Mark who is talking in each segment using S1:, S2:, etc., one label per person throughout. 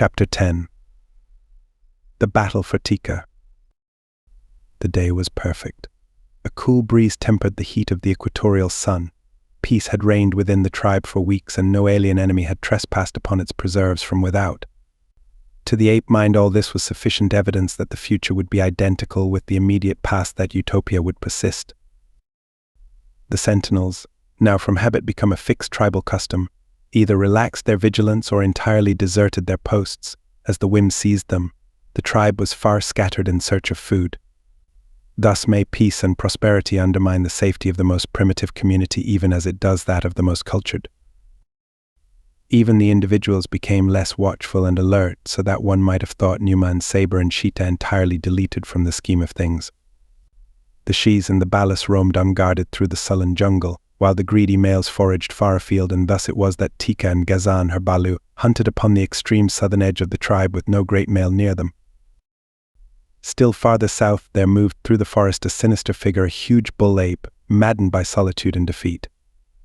S1: Chapter 10. The Battle for Tika. The day was perfect. A cool breeze tempered the heat of the equatorial sun. Peace had reigned within the tribe for weeks, and no alien enemy had trespassed upon its preserves from without. To the ape mind, all this was sufficient evidence that the future would be identical with the immediate past, that utopia would persist. The sentinels, now from habit become a fixed tribal custom, either relaxed their vigilance or entirely deserted their posts. As the whim seized them, the tribe was far scattered in search of food. Thus may peace and prosperity undermine the safety of the most primitive community, even as it does that of the most cultured. Even the individuals became less watchful and alert, so that one might have thought Numa and Saber and Sheeta entirely deleted from the scheme of things. The Shes and the Balas roamed unguarded through the sullen jungle, while the greedy males foraged far afield, and thus it was that Tika and Gazan, her Balu, hunted upon the extreme southern edge of the tribe with no great male near them. Still farther south there moved through the forest a sinister figure, a huge bull ape, maddened by solitude and defeat.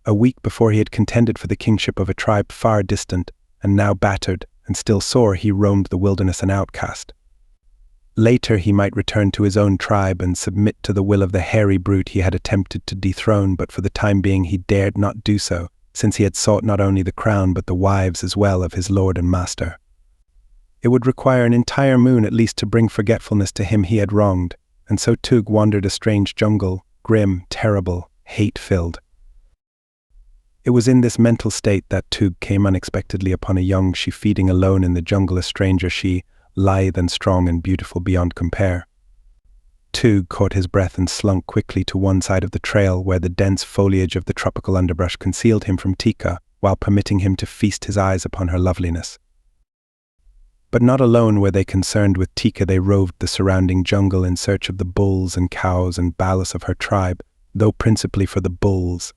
S1: A week before he had contended for the kingship of a tribe far distant, and now battered and still sore he roamed the wilderness an outcast. Later he might return to his own tribe and submit to the will of the hairy brute he had attempted to dethrone, but for the time being he dared not do so, since he had sought not only the crown but the wives as well of his lord and master. It would require an entire moon at least to bring forgetfulness to him he had wronged, and so Tug wandered a strange jungle, grim, terrible, hate-filled. It was in this mental state that Tug came unexpectedly upon a young she feeding alone in the jungle, a stranger she, lithe and strong and beautiful beyond compare. Tug caught his breath and slunk quickly to one side of the trail, where the dense foliage of the tropical underbrush concealed him from Tika, while permitting him to feast his eyes upon her loveliness. But not alone were they concerned with Tika. They roved the surrounding jungle in search of the bulls and cows and Balas of her tribe, though principally for the bulls.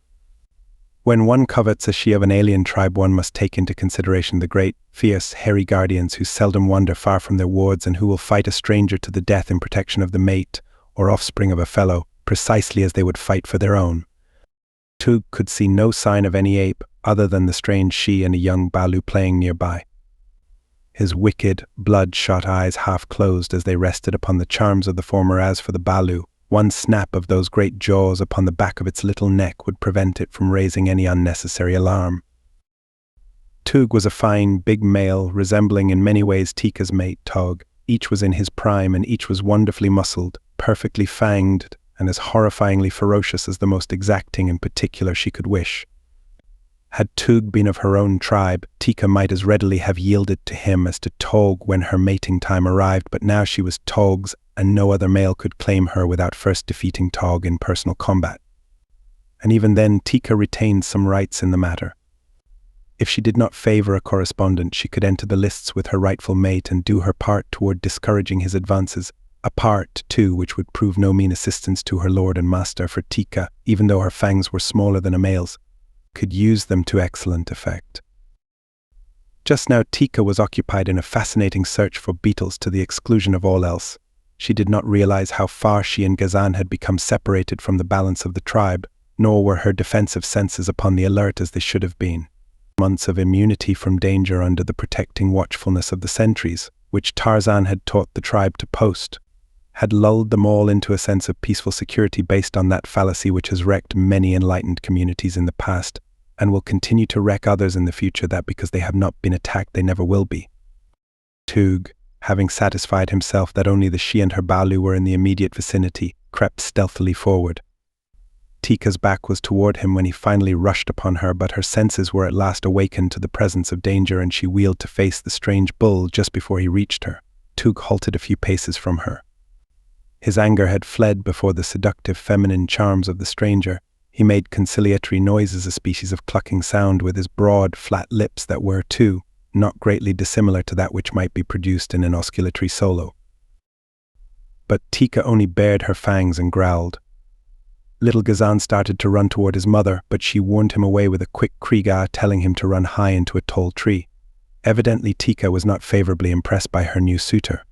S1: When one covets a she of an alien tribe, one must take into consideration the great, fierce, hairy guardians who seldom wander far from their wards, and who will fight a stranger to the death in protection of the mate or offspring of a fellow, precisely as they would fight for their own. Tug could see no sign of any ape other than the strange she and a young Balu playing nearby. His wicked, bloodshot eyes half closed as they rested upon the charms of the former. As for the Balu, one snap of those great jaws upon the back of its little neck would prevent it from raising any unnecessary alarm. Tug was a fine, big male, resembling in many ways Tika's mate, Tog. Each was in his prime, and each was wonderfully muscled, perfectly fanged, and as horrifyingly ferocious as the most exacting in particular she could wish. Had Tug been of her own tribe, Tika might as readily have yielded to him as to Tog when her mating time arrived, but now she was Tog's, and no other male could claim her without first defeating Tog in personal combat. And even then Tika retained some rights in the matter. If she did not favor a correspondent, she could enter the lists with her rightful mate and do her part toward discouraging his advances, a part, too, which would prove no mean assistance to her lord and master, for Tika, even though her fangs were smaller than a male's, could use them to excellent effect. Just now Tika was occupied in a fascinating search for beetles to the exclusion of all else. She did not realize how far she and Gazan had become separated from the balance of the tribe, nor were her defensive senses upon the alert as they should have been. Months of immunity from danger under the protecting watchfulness of the sentries, which Tarzan had taught the tribe to post, had lulled them all into a sense of peaceful security based on that fallacy which has wrecked many enlightened communities in the past, and will continue to wreck others in the future, that because they have not been attacked they never will be. Tug, having satisfied himself that only the she and her Balu were in the immediate vicinity, crept stealthily forward. Tika's back was toward him when he finally rushed upon her, but her senses were at last awakened to the presence of danger, and she wheeled to face the strange bull just before he reached her. Tug halted a few paces from her. His anger had fled before the seductive feminine charms of the stranger. He made conciliatory noises, a species of clucking sound, with his broad, flat lips that were, too, not greatly dissimilar to that which might be produced in an osculatory solo. But Tika only bared her fangs and growled. Little Gazan started to run toward his mother, but she warned him away with a quick kriga, telling him to run high into a tall tree. Evidently Tika was not favorably impressed by her new suitor.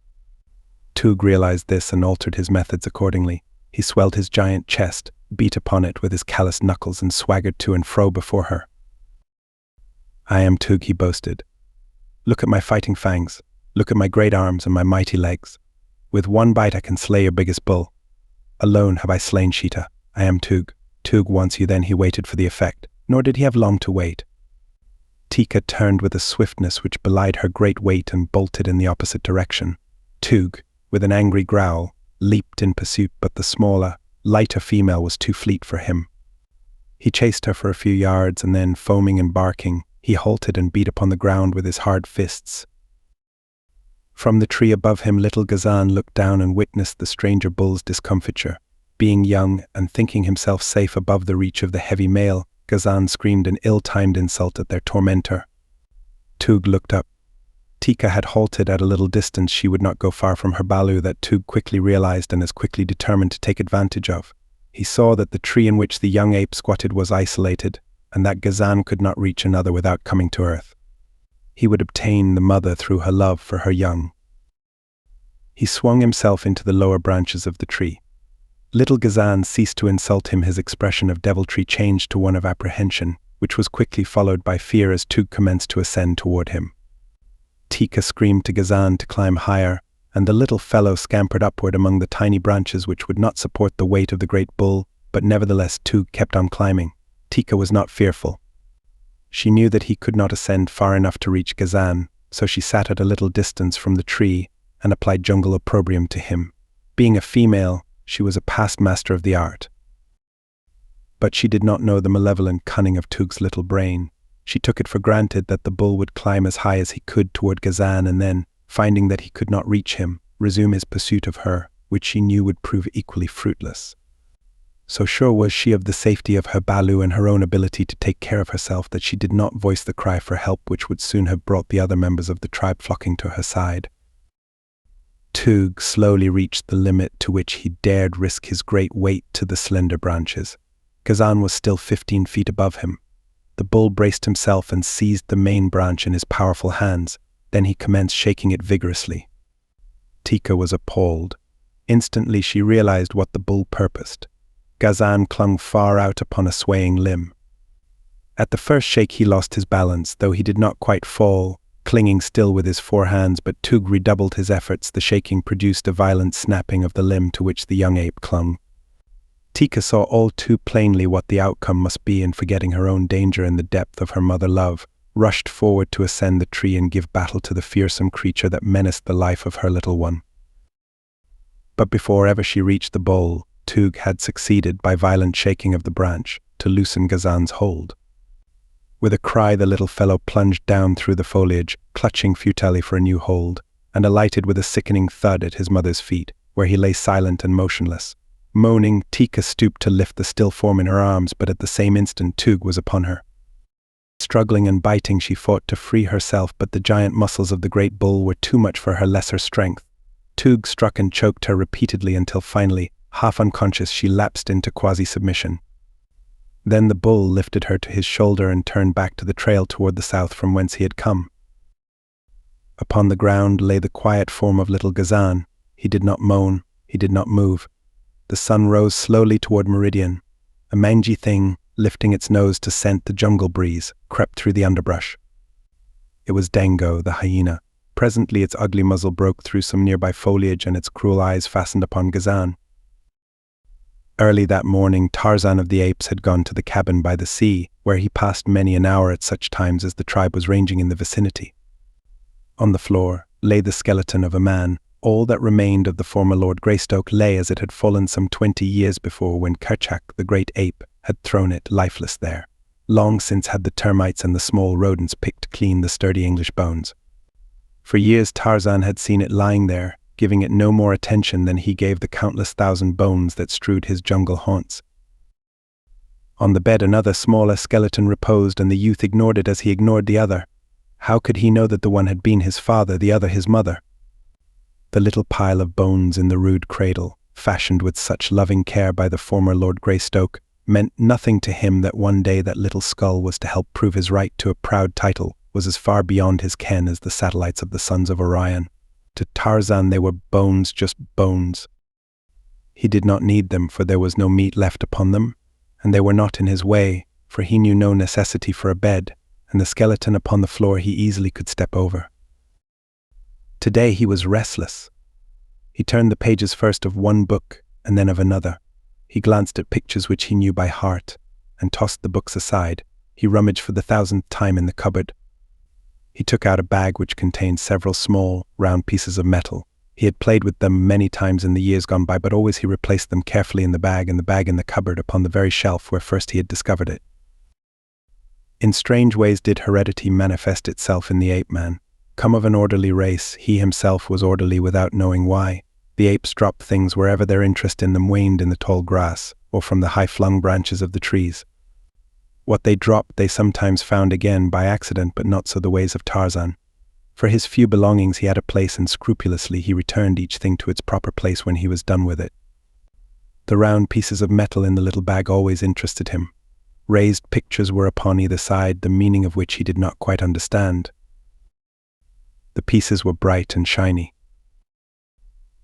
S1: Tug realized this and altered his methods accordingly. He swelled his giant chest, beat upon it with his calloused knuckles, and swaggered to and fro before her. "I am Tug," he boasted. Look at my fighting fangs. Look at my great arms and my mighty legs. With one bite I can slay your biggest bull. Alone have I slain Sheeta. I am Tug. Tug wants you." Then he waited for the effect, nor did he have long to wait. Tika turned with a swiftness which belied her great weight and bolted in the opposite direction. Tug, with an angry growl, leaped in pursuit, but the smaller, lighter female was too fleet for him. He chased her for a few yards, and then, foaming and barking, he halted and beat upon the ground with his hard fists. From the tree above him, little Tarzan looked down and witnessed the stranger bull's discomfiture. Being young and thinking himself safe above the reach of the heavy male, Tarzan screamed an ill-timed insult at their tormentor. Tug looked up. Tika had halted at a little distance. She would not go far from her balu, that Tug quickly realized and as quickly determined to take advantage of. He saw that the tree in which the young ape squatted was isolated, and that Tarzan could not reach another without coming to earth. He would obtain the mother through her love for her young. He swung himself into the lower branches of the tree. Little Tarzan ceased to insult him. His expression of deviltry changed to one of apprehension, which was quickly followed by fear as Tug commenced to ascend toward him. Tika screamed to Tarzan to climb higher, and the little fellow scampered upward among the tiny branches which would not support the weight of the great bull, but nevertheless Tug kept on climbing. Tika was not fearful. She knew that he could not ascend far enough to reach Tarzan, so she sat at a little distance from the tree and applied jungle opprobrium to him. Being a female, she was a past master of the art. But she did not know the malevolent cunning of Tug's little brain. She took it for granted that the bull would climb as high as he could toward Tarzan, and then, finding that he could not reach him, resume his pursuit of her, which she knew would prove equally fruitless. So sure was she of the safety of her balu and her own ability to take care of herself that she did not voice the cry for help which would soon have brought the other members of the tribe flocking to her side. Tug slowly reached the limit to which he dared risk his great weight to the slender branches. Tarzan was still 15 feet above him. The bull braced himself and seized the main branch in his powerful hands. Then he commenced shaking it vigorously. Tika was appalled. Instantly she realized what the bull purposed. Tarzan clung far out upon a swaying limb. At the first shake he lost his balance, though he did not quite fall, clinging still with his four hands, but Tug redoubled his efforts. The shaking produced a violent snapping of the limb to which the young ape clung. Tika saw all too plainly what the outcome must be, and forgetting her own danger in the depth of her mother love, rushed forward to ascend the tree and give battle to the fearsome creature that menaced the life of her little one. But before ever she reached the bull, Tug had succeeded, by violent shaking of the branch, to loosen Tarzan's hold. With a cry the little fellow plunged down through the foliage, clutching futilely for a new hold, and alighted with a sickening thud at his mother's feet, where he lay silent and motionless. Moaning, Tika stooped to lift the still form in her arms, but at the same instant Tug was upon her. Struggling and biting, she fought to free herself, but the giant muscles of the great bull were too much for her lesser strength. Tug struck and choked her repeatedly until finally, half unconscious, she lapsed into quasi-submission. Then the bull lifted her to his shoulder and turned back to the trail toward the south from whence he had come. Upon the ground lay the quiet form of little Tarzan. He did not moan, he did not move. The sun rose slowly toward meridian. A mangy thing, lifting its nose to scent the jungle breeze, crept through the underbrush. It was Dango, the hyena. Presently its ugly muzzle broke through some nearby foliage and its cruel eyes fastened upon Tarzan. Early that morning, Tarzan of the apes had gone to the cabin by the sea, where he passed many an hour at such times as the tribe was ranging in the vicinity. On the floor lay the skeleton of a man. All that remained of the former Lord Greystoke lay as it had fallen some 20 years before, when Kerchak, the great ape, had thrown it lifeless there. Long since had the termites and the small rodents picked clean the sturdy English bones. For years Tarzan had seen it lying there, giving it no more attention than he gave the countless thousand bones that strewed his jungle haunts. On the bed another smaller skeleton reposed, and the youth ignored it as he ignored the other. How could he know that the one had been his father, the other his mother? The little pile of bones in the rude cradle, fashioned with such loving care by the former Lord Greystoke, meant nothing to him. That one day that little skull was to help prove his right to a proud title was as far beyond his ken as the satellites of the sons of Orion. To Tarzan they were bones, just bones. He did not need them, for there was no meat left upon them, and they were not in his way, for he knew no necessity for a bed, and the skeleton upon the floor he easily could step over. Today he was restless. He turned the pages first of one book and then of another. He glanced at pictures which he knew by heart and tossed the books aside. He rummaged for the 1000th time in the cupboard. He took out a bag which contained several small, round pieces of metal. He had played with them many times in the years gone by, but always he replaced them carefully in the bag in the cupboard upon the very shelf where first he had discovered it. In strange ways did heredity manifest itself in the ape-man. Come of an orderly race, he himself was orderly without knowing why. The apes dropped things wherever their interest in them waned in the tall grass, or from the high-flung branches of the trees. What they dropped they sometimes found again by accident, but not so the ways of Tarzan. For his few belongings he had a place, and scrupulously he returned each thing to its proper place when he was done with it. The round pieces of metal in the little bag always interested him. Raised pictures were upon either side, the meaning of which he did not quite understand. The pieces were bright and shiny.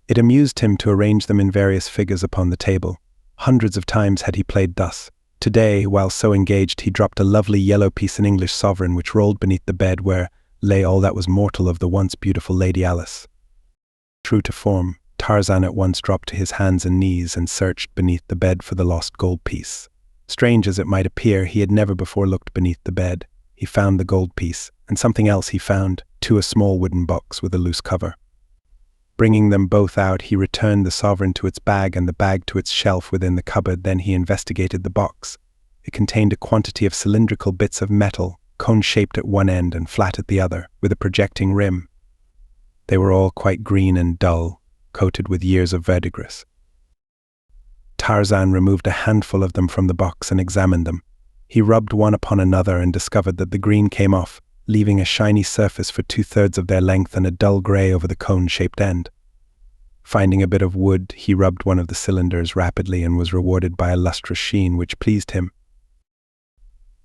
S1: It amused him to arrange them in various figures upon the table. Hundreds of times had he played thus. Today, while so engaged, he dropped a lovely yellow piece, an English sovereign, which rolled beneath the bed where lay all that was mortal of the once beautiful Lady Alice. True to form, Tarzan at once dropped to his hands and knees and searched beneath the bed for the lost gold piece. Strange as it might appear, he had never before looked beneath the bed. He found the gold piece, and something else he found, too, a small wooden box with a loose cover. Bringing them both out, he returned the sovereign to its bag and the bag to its shelf within the cupboard. Then he investigated the box. It contained a quantity of cylindrical bits of metal, cone-shaped at one end and flat at the other, with a projecting rim. They were all quite green and dull, coated with years of verdigris. Tarzan removed a handful of them from the box and examined them. He rubbed one upon another and discovered that the green came off, leaving a shiny surface for 2/3 of their length and a dull grey over the cone-shaped end. Finding a bit of wood, he rubbed one of the cylinders rapidly and was rewarded by a lustrous sheen which pleased him.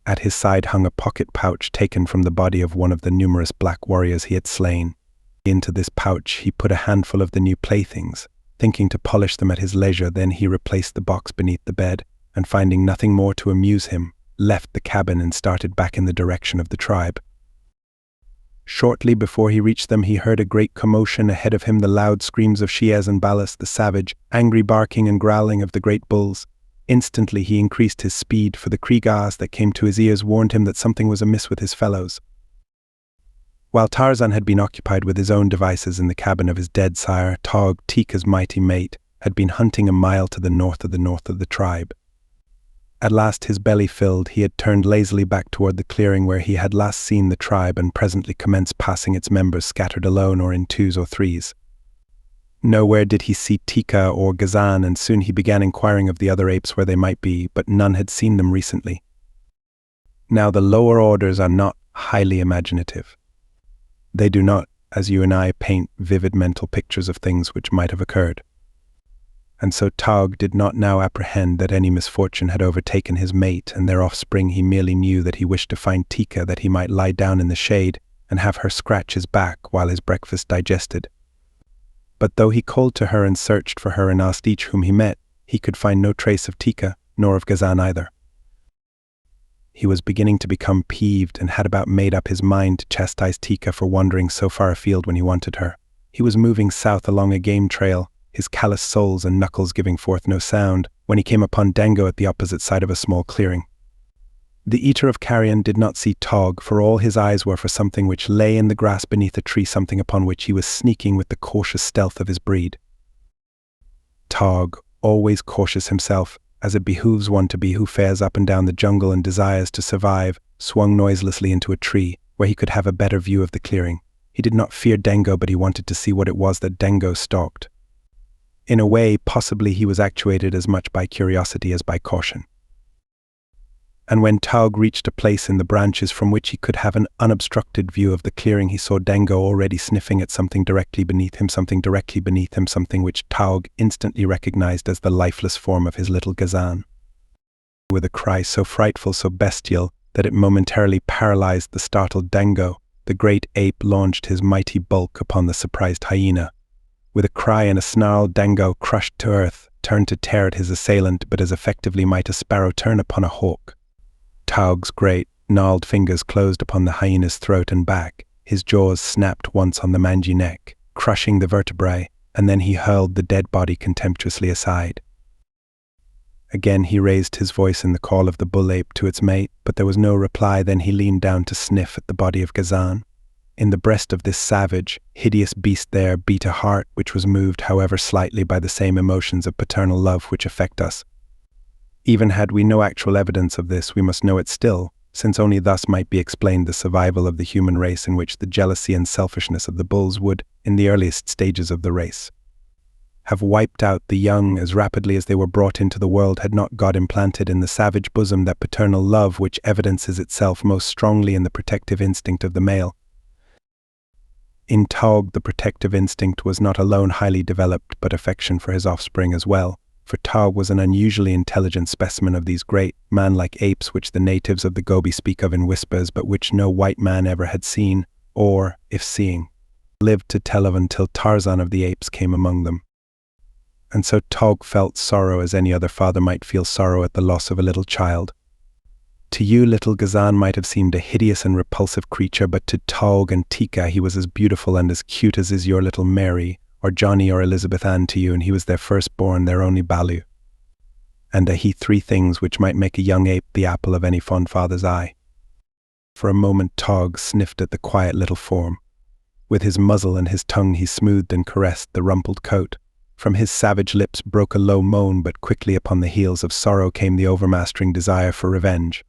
S1: At his side hung a pocket pouch taken from the body of one of the numerous black warriors he had slain. Into this pouch he put a handful of the new playthings, thinking to polish them at his leisure. Then he replaced the box beneath the bed, and finding nothing more to amuse him, left the cabin and started back in the direction of the tribe. Shortly before he reached them, he heard a great commotion ahead of him, the loud screams of Shiaz and Balas, the savage, angry barking and growling of the great bulls. Instantly he increased his speed, for the kriegahs that came to his ears warned him that something was amiss with his fellows. While Tarzan had been occupied with his own devices in the cabin of his dead sire, Taug, Teeka's mighty mate, had been hunting a mile to the north of the tribe. At last, his belly filled, he had turned lazily back toward the clearing where he had last seen the tribe, and presently commenced passing its members scattered alone or in 2s or 3s. Nowhere did he see Teeka or Ghazan, and soon he began inquiring of the other apes where they might be, but none had seen them recently. Now the lower orders are not highly imaginative. They do not, as you and I, paint vivid mental pictures of things which might have occurred. And so Taug did not now apprehend that any misfortune had overtaken his mate and their offspring. He merely knew that he wished to find Teeka, that he might lie down in the shade and have her scratch his back while his breakfast digested. But though he called to her and searched for her and asked each whom he met, he could find no trace of Teeka, nor of Ghazan either. He was beginning to become peeved and had about made up his mind to chastise Teeka for wandering so far afield when he wanted her. He was moving south along a game trail, his callous soles and knuckles giving forth no sound, when he came upon Dango at the opposite side of a small clearing. The eater of carrion did not see Taug, for all his eyes were for something which lay in the grass beneath a tree, something upon which he was sneaking with the cautious stealth of his breed. Taug, always cautious himself, as it behooves one to be who fares up and down the jungle and desires to survive, swung noiselessly into a tree, where he could have a better view of the clearing. He did not fear Dango, but he wanted to see what it was that Dango stalked. In a way, possibly he was actuated as much by curiosity as by caution. And when Taug reached a place in the branches from which he could have an unobstructed view of the clearing, he saw Dango already sniffing at something directly beneath him, something which Taug instantly recognized as the lifeless form of his little Ghazan. With a cry so frightful, so bestial, that it momentarily paralyzed the startled Dango, the great ape launched his mighty bulk upon the surprised hyena. With a cry and a snarl, Dango, crushed to earth, turned to tear at his assailant, but as effectively might a sparrow turn upon a hawk. Taug's great, gnarled fingers closed upon the hyena's throat and back. His jaws snapped once on the mangy neck. crushing the vertebrae, and then he hurled the dead body contemptuously aside. Again he raised his voice in the call of the bull ape to its mate, but there was no reply. Then he leaned down to sniff at the body of Tarzan. In the breast of this savage, hideous beast there beat a heart which was moved, however slightly, by the same emotions of paternal love which affect us. Even had we no actual evidence of this, we must know it still, since only thus might be explained the survival of the human race, in which the jealousy and selfishness of the bulls would, in the earliest stages of the race, have wiped out the young as rapidly as they were brought into the world, had not God implanted in the savage bosom that paternal love which evidences itself most strongly in the protective instinct of the male. In Taug, the protective instinct was not alone highly developed, but affection for his offspring as well, for Taug was an unusually intelligent specimen of these great, man-like apes which the natives of the Gobi speak of in whispers, but which no white man ever had seen, or, if seeing, lived to tell of until Tarzan of the apes came among them. And so Taug felt sorrow as any other father might feel sorrow at the loss of a little child. To you, little Tarzan might have seemed a hideous and repulsive creature, but to Taug and Tika he was as beautiful and as cute as is your little Mary, or Johnny or Elizabeth Ann to you, and he was their firstborn, their only balu. And he three things which might make a young ape the apple of any fond father's eye. For a moment Taug sniffed at the quiet little form. With his muzzle and his tongue he smoothed and caressed the rumpled coat. From his savage lips broke a low moan, but quickly upon the heels of sorrow came the overmastering desire for revenge.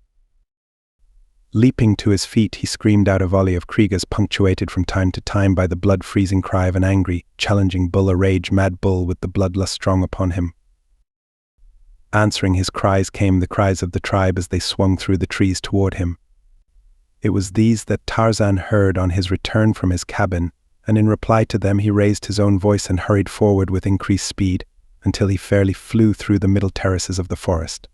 S1: Leaping to his feet, he screamed out a volley of krigas, punctuated from time to time by the blood-freezing cry of an angry, challenging bull, a rage-mad bull with the bloodlust strong upon him. Answering his cries came the cries of the tribe as they swung through the trees toward him. It was these that Tarzan heard on his return from his cabin, and in reply to them he raised his own voice and hurried forward with increased speed, until he fairly flew through the middle terraces of the forest.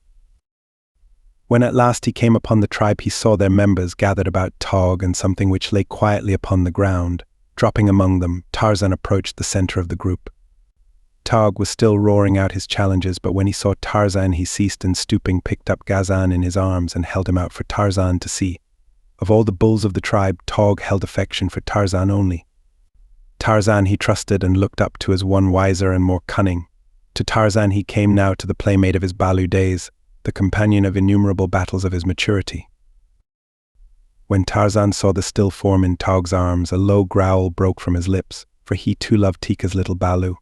S1: When at last he came upon the tribe, he saw their members gathered about Taug and something which lay quietly upon the ground. Dropping among them, Tarzan approached the center of the group. Taug was still roaring out his challenges, but when he saw Tarzan he ceased, and stooping picked up Tarzan in his arms and held him out for Tarzan to see. Of all the bulls of the tribe, Taug held affection for Tarzan only. Tarzan he trusted and looked up to as one wiser and more cunning. To Tarzan he came now to the playmate of his balu days, the companion of innumerable battles of his maturity. When Tarzan saw the still form in Taug's arms, a low growl broke from his lips, for he too loved Tika's little balu.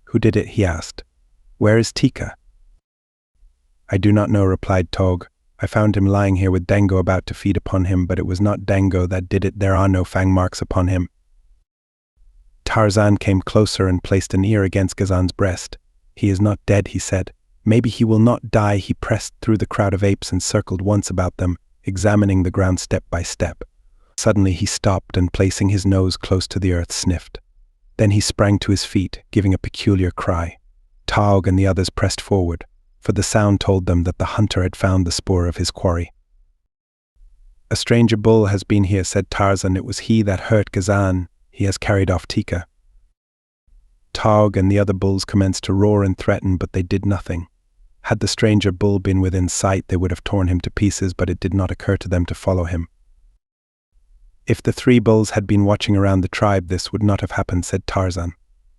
S1: "Who did it?" he asked. "Where is Tika?" "I do not know," replied Taug. "I found him lying here with Dango about to feed upon him, but it was not Dango that did it. There are no fang marks upon him." Tarzan came closer and placed an ear against Tarzan's breast. "He is not dead," he said. "Maybe he will not die." He pressed through the crowd of apes and circled once about them, examining the ground step by step. Suddenly he stopped and, placing his nose close to the earth, sniffed. Then he sprang to his feet, giving a peculiar cry. Taug and the others pressed forward, for the sound told them that the hunter had found the spoor of his quarry. "A stranger bull has been here," said Tarzan. "It was he that hurt Tarzan. He has carried off Tika." Taug and the other bulls commenced to roar and threaten, but they did nothing. Had the stranger bull been within sight, they would have torn him to pieces, but it did not occur to them to follow him. "If the three bulls had been watching around the tribe, this would not have happened," said Tarzan.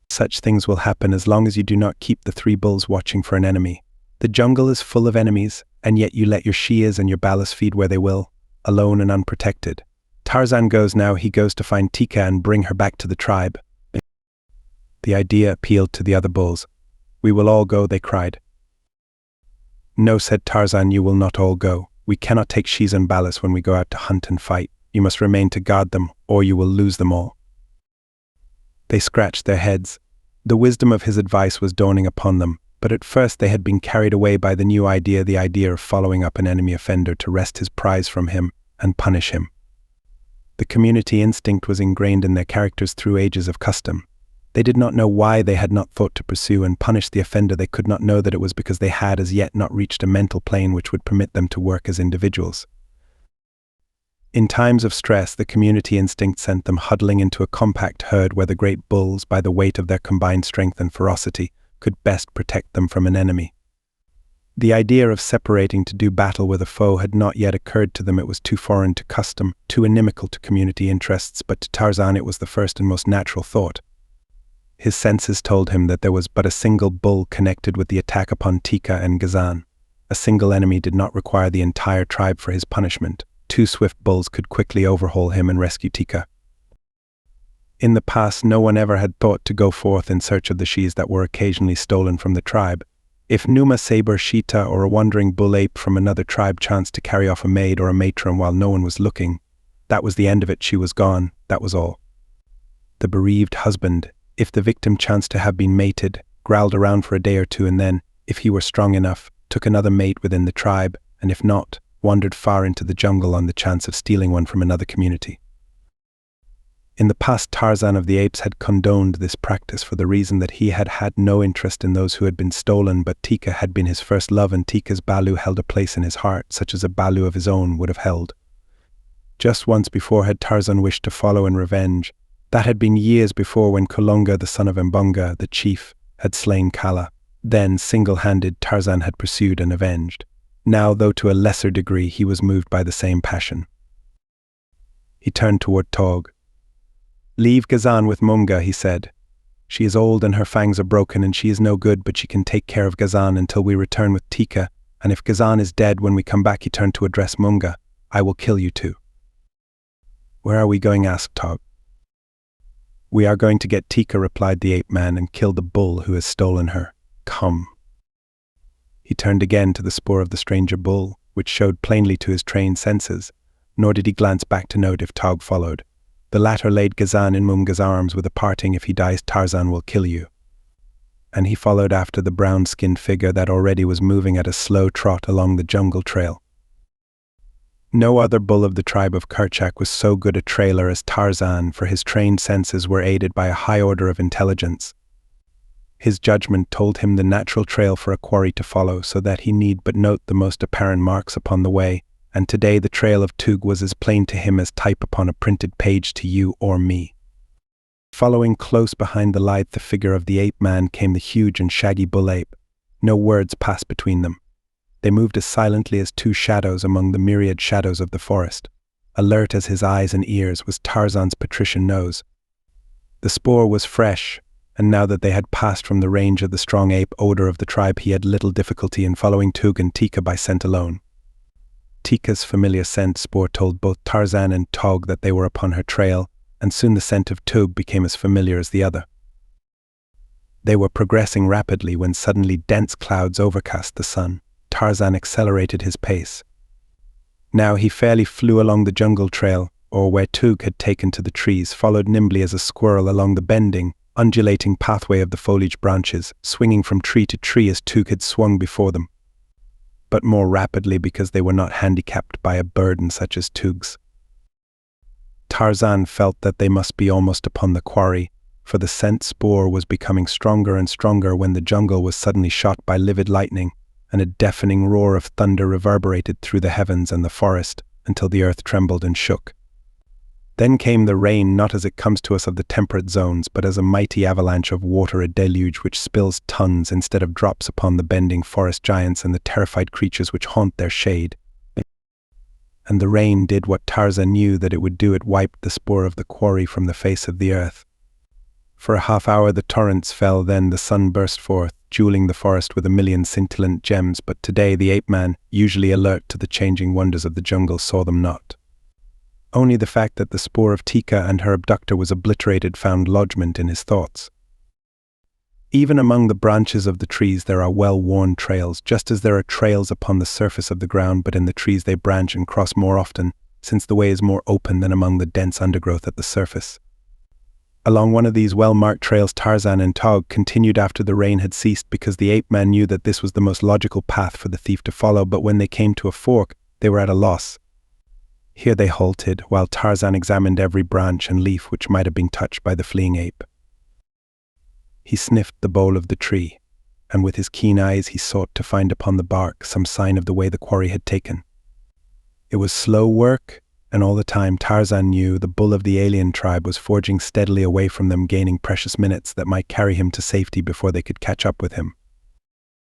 S1: "Such things will happen as long as you do not keep the three bulls watching for an enemy. The jungle is full of enemies, and yet you let your Shias and your Balas feed where they will, alone and unprotected. Tarzan goes now. He goes to find Tika and bring her back to the tribe." The idea appealed to the other bulls. "We will all go," they cried. "No," said Tarzan, "you will not all go. We cannot take Shias and Balas when we go out to hunt and fight. You must remain to guard them, or you will lose them all." They scratched their heads. The wisdom of his advice was dawning upon them, but at first they had been carried away by the new idea, the idea of following up an enemy offender to wrest his prize from him and punish him. The community instinct was ingrained in their characters through ages of custom. They did not know why they had not thought to pursue and punish the offender. They could not know that it was because they had as yet not reached a mental plane which would permit them to work as individuals. In times of stress, the community instinct sent them huddling into a compact herd where the great bulls, by the weight of their combined strength and ferocity, could best protect them from an enemy. The idea of separating to do battle with a foe had not yet occurred to them. It was too foreign to custom, too inimical to community interests, but to Tarzan it was the first and most natural thought. His senses told him that there was but a single bull connected with the attack upon Tika and Ghazan. A single enemy did not require the entire tribe for his punishment. 2 swift bulls could quickly overhaul him and rescue Tika. In the past, no one ever had thought to go forth in search of the shes that were occasionally stolen from the tribe. If Numa Saber Sheeta or a wandering bull ape from another tribe chanced to carry off a maid or a matron while no one was looking, that was the end of it. She was gone, that was all. The bereaved husband, if the victim chanced to have been mated, growled around for a day or two and then, if he were strong enough, took another mate within the tribe, and if not, wandered far into the jungle on the chance of stealing one from another community. In the past, Tarzan of the Apes had condoned this practice for the reason that he had had no interest in those who had been stolen, but Tika had been his first love and Tika's balu held a place in his heart, such as a balu of his own would have held. Just once before had Tarzan wished to follow in revenge. That had been years before, when Kulonga, the son of Mbonga, the chief, had slain Kala. Then, single-handed, Tarzan had pursued and avenged. Now, though to a lesser degree, he was moved by the same passion. He turned toward Tog. "Leave Ghazan with Mumga," he said. "She is old and her fangs are broken and she is no good, but she can take care of Ghazan until we return with Tika, and if Ghazan is dead when we come back," he turned to address Mumga, "I will kill you too." "Where are we going?" asked Tog. "We are going to get Tika," replied the ape man, "and kill the bull who has stolen her. Come." He turned again to the spoor of the stranger bull, which showed plainly to his trained senses, nor did he glance back to note if Tog followed. The latter laid Ghazan in Mumga's arms with a parting, "If he dies, Tarzan will kill you." And he followed after the brown-skinned figure that already was moving at a slow trot along the jungle trail. No other bull of the tribe of Kerchak was so good a trailer as Tarzan, for his trained senses were aided by a high order of intelligence. His judgment told him the natural trail for a quarry to follow, so that he need but note the most apparent marks upon the way, and today the trail of Tug was as plain to him as type upon a printed page to you or me. Following close behind the lithe figure of the ape-man came the huge and shaggy bull ape. No words passed between them. They moved as silently as 2 shadows among the myriad shadows of the forest. Alert as his eyes and ears was Tarzan's patrician nose. The spoor was fresh, and now that they had passed from the range of the strong ape odor of the tribe, he had little difficulty in following Tug and Tika by scent alone. Tika's familiar scent spoor told both Tarzan and Tog that they were upon her trail, and soon the scent of Tug became as familiar as the other. They were progressing rapidly when suddenly dense clouds overcast the sun. Tarzan accelerated his pace. Now he fairly flew along the jungle trail, or where Tug had taken to the trees, followed nimbly as a squirrel along the bending, undulating pathway of the foliage branches, swinging from tree to tree as Tug had swung before them, but more rapidly because they were not handicapped by a burden such as Tug's. Tarzan felt that they must be almost upon the quarry, for the scent spoor was becoming stronger and stronger when the jungle was suddenly shot by livid lightning, and a deafening roar of thunder reverberated through the heavens and the forest until the earth trembled and shook. Then came the rain, not as it comes to us of the temperate zones, but as a mighty avalanche of water, a deluge which spills tons instead of drops upon the bending forest giants and the terrified creatures which haunt their shade. And the rain did what Tarzan knew that it would do. It wiped the spoor of the quarry from the face of the earth. For a half-hour the torrents fell, then the sun burst forth, jewelling the forest with a million scintillant gems, but today the ape-man, usually alert to the changing wonders of the jungle, saw them not. Only the fact that the spoor of Tika and her abductor was obliterated found lodgment in his thoughts. Even among the branches of the trees there are well-worn trails, just as there are trails upon the surface of the ground, but in the trees they branch and cross more often, since the way is more open than among the dense undergrowth at the surface. Along one of these well-marked trails Tarzan and Tog continued after the rain had ceased, because the ape-man knew that this was the most logical path for the thief to follow, but when they came to a fork, they were at a loss. Here they halted, while Tarzan examined every branch and leaf which might have been touched by the fleeing ape. He sniffed the bole of the tree, and with his keen eyes he sought to find upon the bark some sign of the way the quarry had taken. It was slow work, and all the time Tarzan knew the bull of the alien tribe was forging steadily away from them, gaining precious minutes that might carry him to safety before they could catch up with him.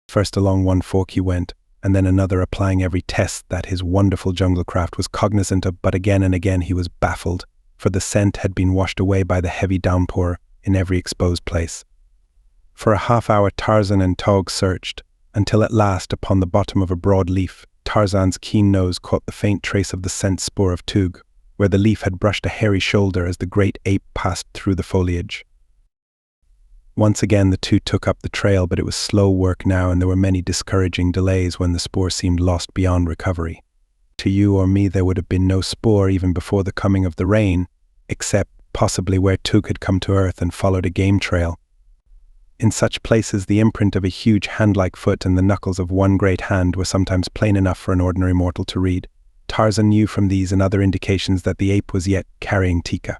S1: First along one fork he went, and then another, applying every test that his wonderful jungle craft was cognizant of, but again and again he was baffled, for the scent had been washed away by the heavy downpour in every exposed place. For a half-hour Tarzan and Tog searched, until at last, upon the bottom of a broad leaf, Tarzan's keen nose caught the faint trace of the scent spoor of Tug, where the leaf had brushed a hairy shoulder as the great ape passed through the foliage. Once again the two took up the trail, but it was slow work now, and there were many discouraging delays when the spoor seemed lost beyond recovery. To you or me there would have been no spoor even before the coming of the rain, except possibly where Tug had come to earth and followed a game trail. In such places the imprint of a huge hand-like foot and the knuckles of one great hand were sometimes plain enough for an ordinary mortal to read. Tarzan knew from these and other indications that the ape was yet carrying Tika.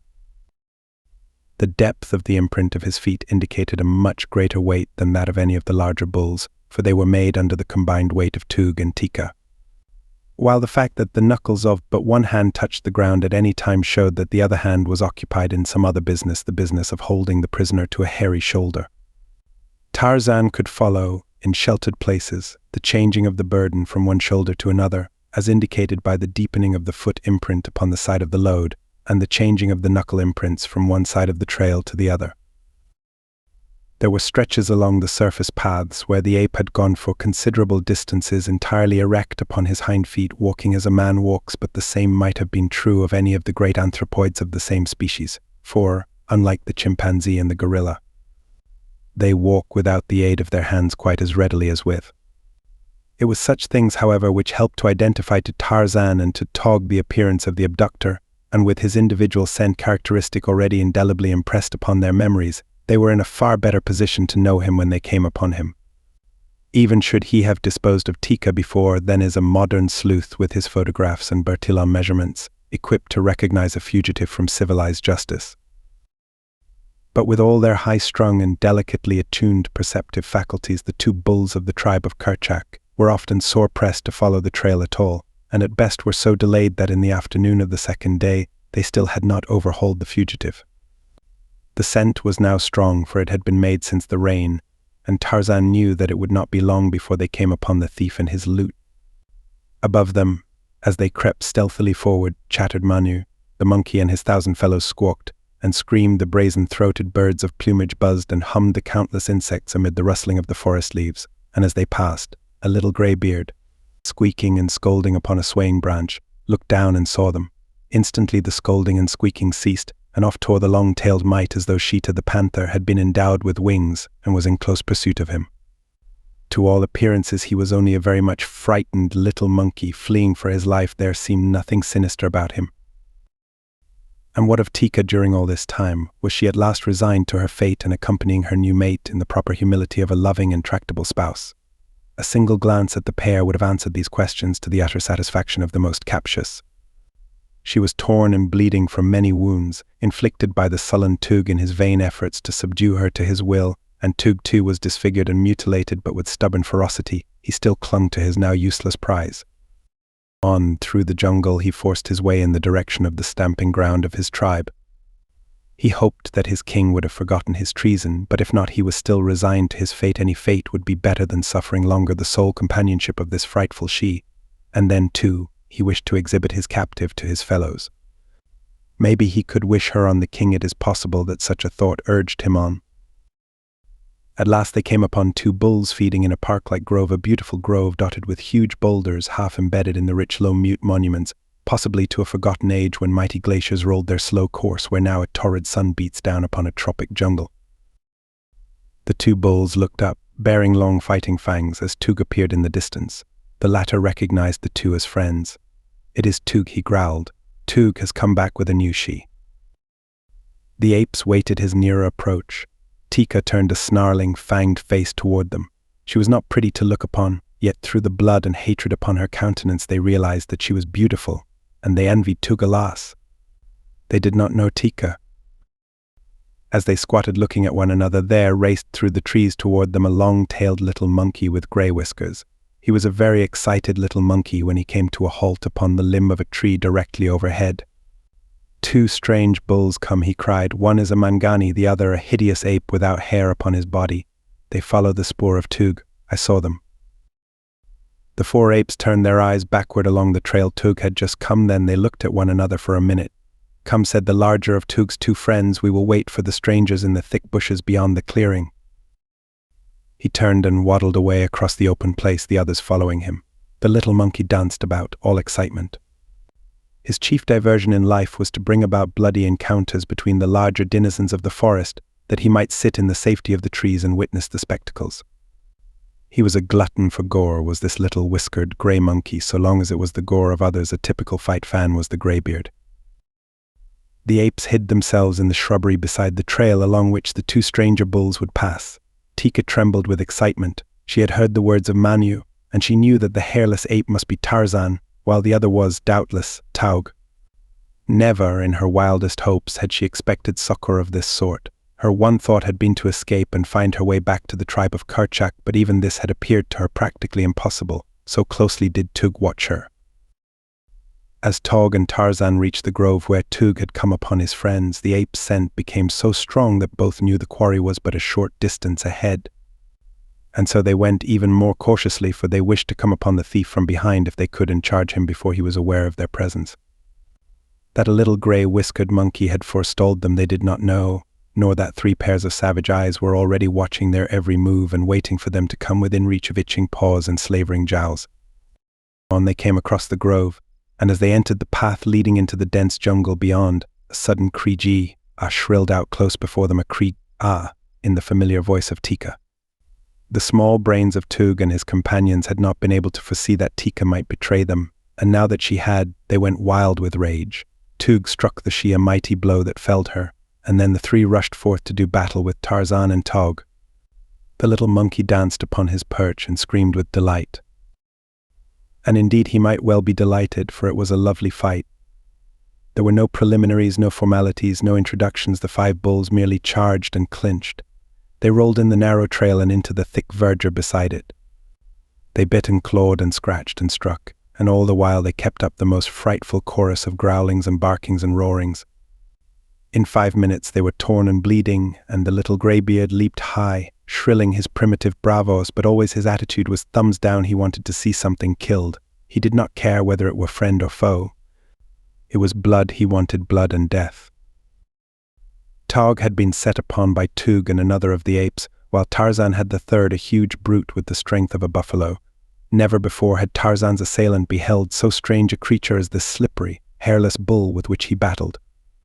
S1: The depth of the imprint of his feet indicated a much greater weight than that of any of the larger bulls, for they were made under the combined weight of Tug and Tika. While the fact that the knuckles of but one hand touched the ground at any time showed that the other hand was occupied in some other business, the business of holding the prisoner to a hairy shoulder. Tarzan could follow, in sheltered places, the changing of the burden from one shoulder to another, as indicated by the deepening of the foot imprint upon the side of the load, and the changing of the knuckle imprints from one side of the trail to the other. There were stretches along the surface paths where the ape had gone for considerable distances entirely erect upon his hind feet, walking as a man walks, but the same might have been true of any of the great anthropoids of the same species, for, unlike the chimpanzee and the gorilla, they walk without the aid of their hands quite as readily as with. It was such things, however, which helped to identify to Tarzan and to Tog the appearance of the abductor, and with his individual scent characteristic already indelibly impressed upon their memories, they were in a far better position to know him when they came upon him. Even should he have disposed of Tika before, then is a modern sleuth with his photographs and Bertillon measurements, equipped to recognize a fugitive from civilized justice. But with all their high-strung and delicately attuned perceptive faculties, the two bulls of the tribe of Kerchak were often sore pressed to follow the trail at all, and at best were so delayed that in the afternoon of the second day they still had not overhauled the fugitive. The scent was now strong, for it had been made since the rain, and Tarzan knew that it would not be long before they came upon the thief and his loot. Above them, as they crept stealthily forward, chattered Manu, the monkey, and his thousand fellows squawked and screamed, the brazen-throated birds of plumage buzzed and hummed the countless insects amid the rustling of the forest leaves, and as they passed, a little grey-beard, squeaking and scolding upon a swaying branch, looked down and saw them. Instantly the scolding and squeaking ceased, and off tore the long-tailed mite as though Sheeta the panther had been endowed with wings and was in close pursuit of him. To all appearances he was only a very much frightened little monkey fleeing for his life. There seemed nothing sinister about him. And what of Tika during all this time? Was she at last resigned to her fate and accompanying her new mate in the proper humility of a loving and tractable spouse? A single glance at the pair would have answered these questions to the utter satisfaction of the most captious. She was torn and bleeding from many wounds, inflicted by the sullen Tug in his vain efforts to subdue her to his will, and Tug too was disfigured and mutilated, but with stubborn ferocity he still clung to his now useless prize. On through the jungle he forced his way in the direction of the stamping ground of his tribe. He hoped that his king would have forgotten his treason, but if not, he was still resigned to his fate. Any fate would be better than suffering longer the sole companionship of this frightful she. And then, too, he wished to exhibit his captive to his fellows. Maybe he could wish her on the king. It is possible that such a thought urged him on. At last they came upon two bulls feeding in a park-like grove, a beautiful grove dotted with huge boulders half embedded in the rich low mute monuments, possibly to a forgotten age when mighty glaciers rolled their slow course, where now a torrid sun beats down upon a tropic jungle. The two bulls looked up, bearing long fighting fangs, as Tug appeared in the distance. The latter recognized the two as friends. "It is Tug," he growled. "Tug has come back with a new she." The apes waited his nearer approach. Tika turned a snarling, fanged face toward them. She was not pretty to look upon, yet through the blood and hatred upon her countenance they realized that she was beautiful, and they envied Tug alas. They did not know Tika. As they squatted looking at one another, there raced through the trees toward them a long-tailed little monkey with grey whiskers. He was a very excited little monkey when he came to a halt upon the limb of a tree directly overhead. "Two strange bulls come," he cried. "One is a mangani, the other a hideous ape without hair upon his body. They follow the spoor of Tug. I saw them." The four apes turned their eyes backward along the trail Tug had just come. Then they looked at one another for a minute. "Come," said the larger of Tug's two friends, "we will wait for the strangers in the thick bushes beyond the clearing." He turned and waddled away across the open place, the others following him. The little monkey danced about, all excitement. His chief diversion in life was to bring about bloody encounters between the larger denizens of the forest, that he might sit in the safety of the trees and witness the spectacles. He was a glutton for gore, was this little whiskered grey monkey. So long as it was the gore of others, a typical fight fan was the greybeard. The apes hid themselves in the shrubbery beside the trail along which the two stranger bulls would pass. Tika trembled with excitement. She had heard the words of Manu, and she knew that the hairless ape must be Tarzan, while the other was, doubtless, Taug. Never, in her wildest hopes, had she expected succor of this sort. Her one thought had been to escape and find her way back to the tribe of Kerchak, but even this had appeared to her practically impossible, so closely did Tug watch her. As Taug and Tarzan reached the grove where Tug had come upon his friends, the ape's scent became so strong that both knew the quarry was but a short distance ahead. And so they went even more cautiously, for they wished to come upon the thief from behind if they could and charge him before he was aware of their presence. That a little grey whiskered monkey had forestalled them they did not know, nor that 3 pairs of savage eyes were already watching their every move and waiting for them to come within reach of itching paws and slavering jowls. On they came across the grove, and as they entered the path leading into the dense jungle beyond, a sudden "Kree-G" shrilled out close before them, a "Kree-Ah" in the familiar voice of Tika. The small brains of Tug and his companions had not been able to foresee that Tika might betray them, and now that she had, they went wild with rage. Tug struck the she a mighty blow that felled her, and then the 3 rushed forth to do battle with Tarzan and Taug. The little monkey danced upon his perch and screamed with delight. And indeed he might well be delighted, for it was a lovely fight. There were no preliminaries, no formalities, no introductions. The 5 bulls merely charged and clinched. They rolled in the narrow trail and into the thick verdure beside it. They bit and clawed and scratched and struck, and all the while they kept up the most frightful chorus of growlings and barkings and roarings. In 5 minutes they were torn and bleeding, and the little greybeard leaped high, shrilling his primitive bravos, but always his attitude was thumbs down. He wanted to see something killed. He did not care whether it were friend or foe. It was blood. He wanted blood and death. Taug had been set upon by Tug and another of the apes, while Tarzan had the third, a huge brute with the strength of a buffalo. Never before had Tarzan's assailant beheld so strange a creature as this slippery, hairless bull with which he battled.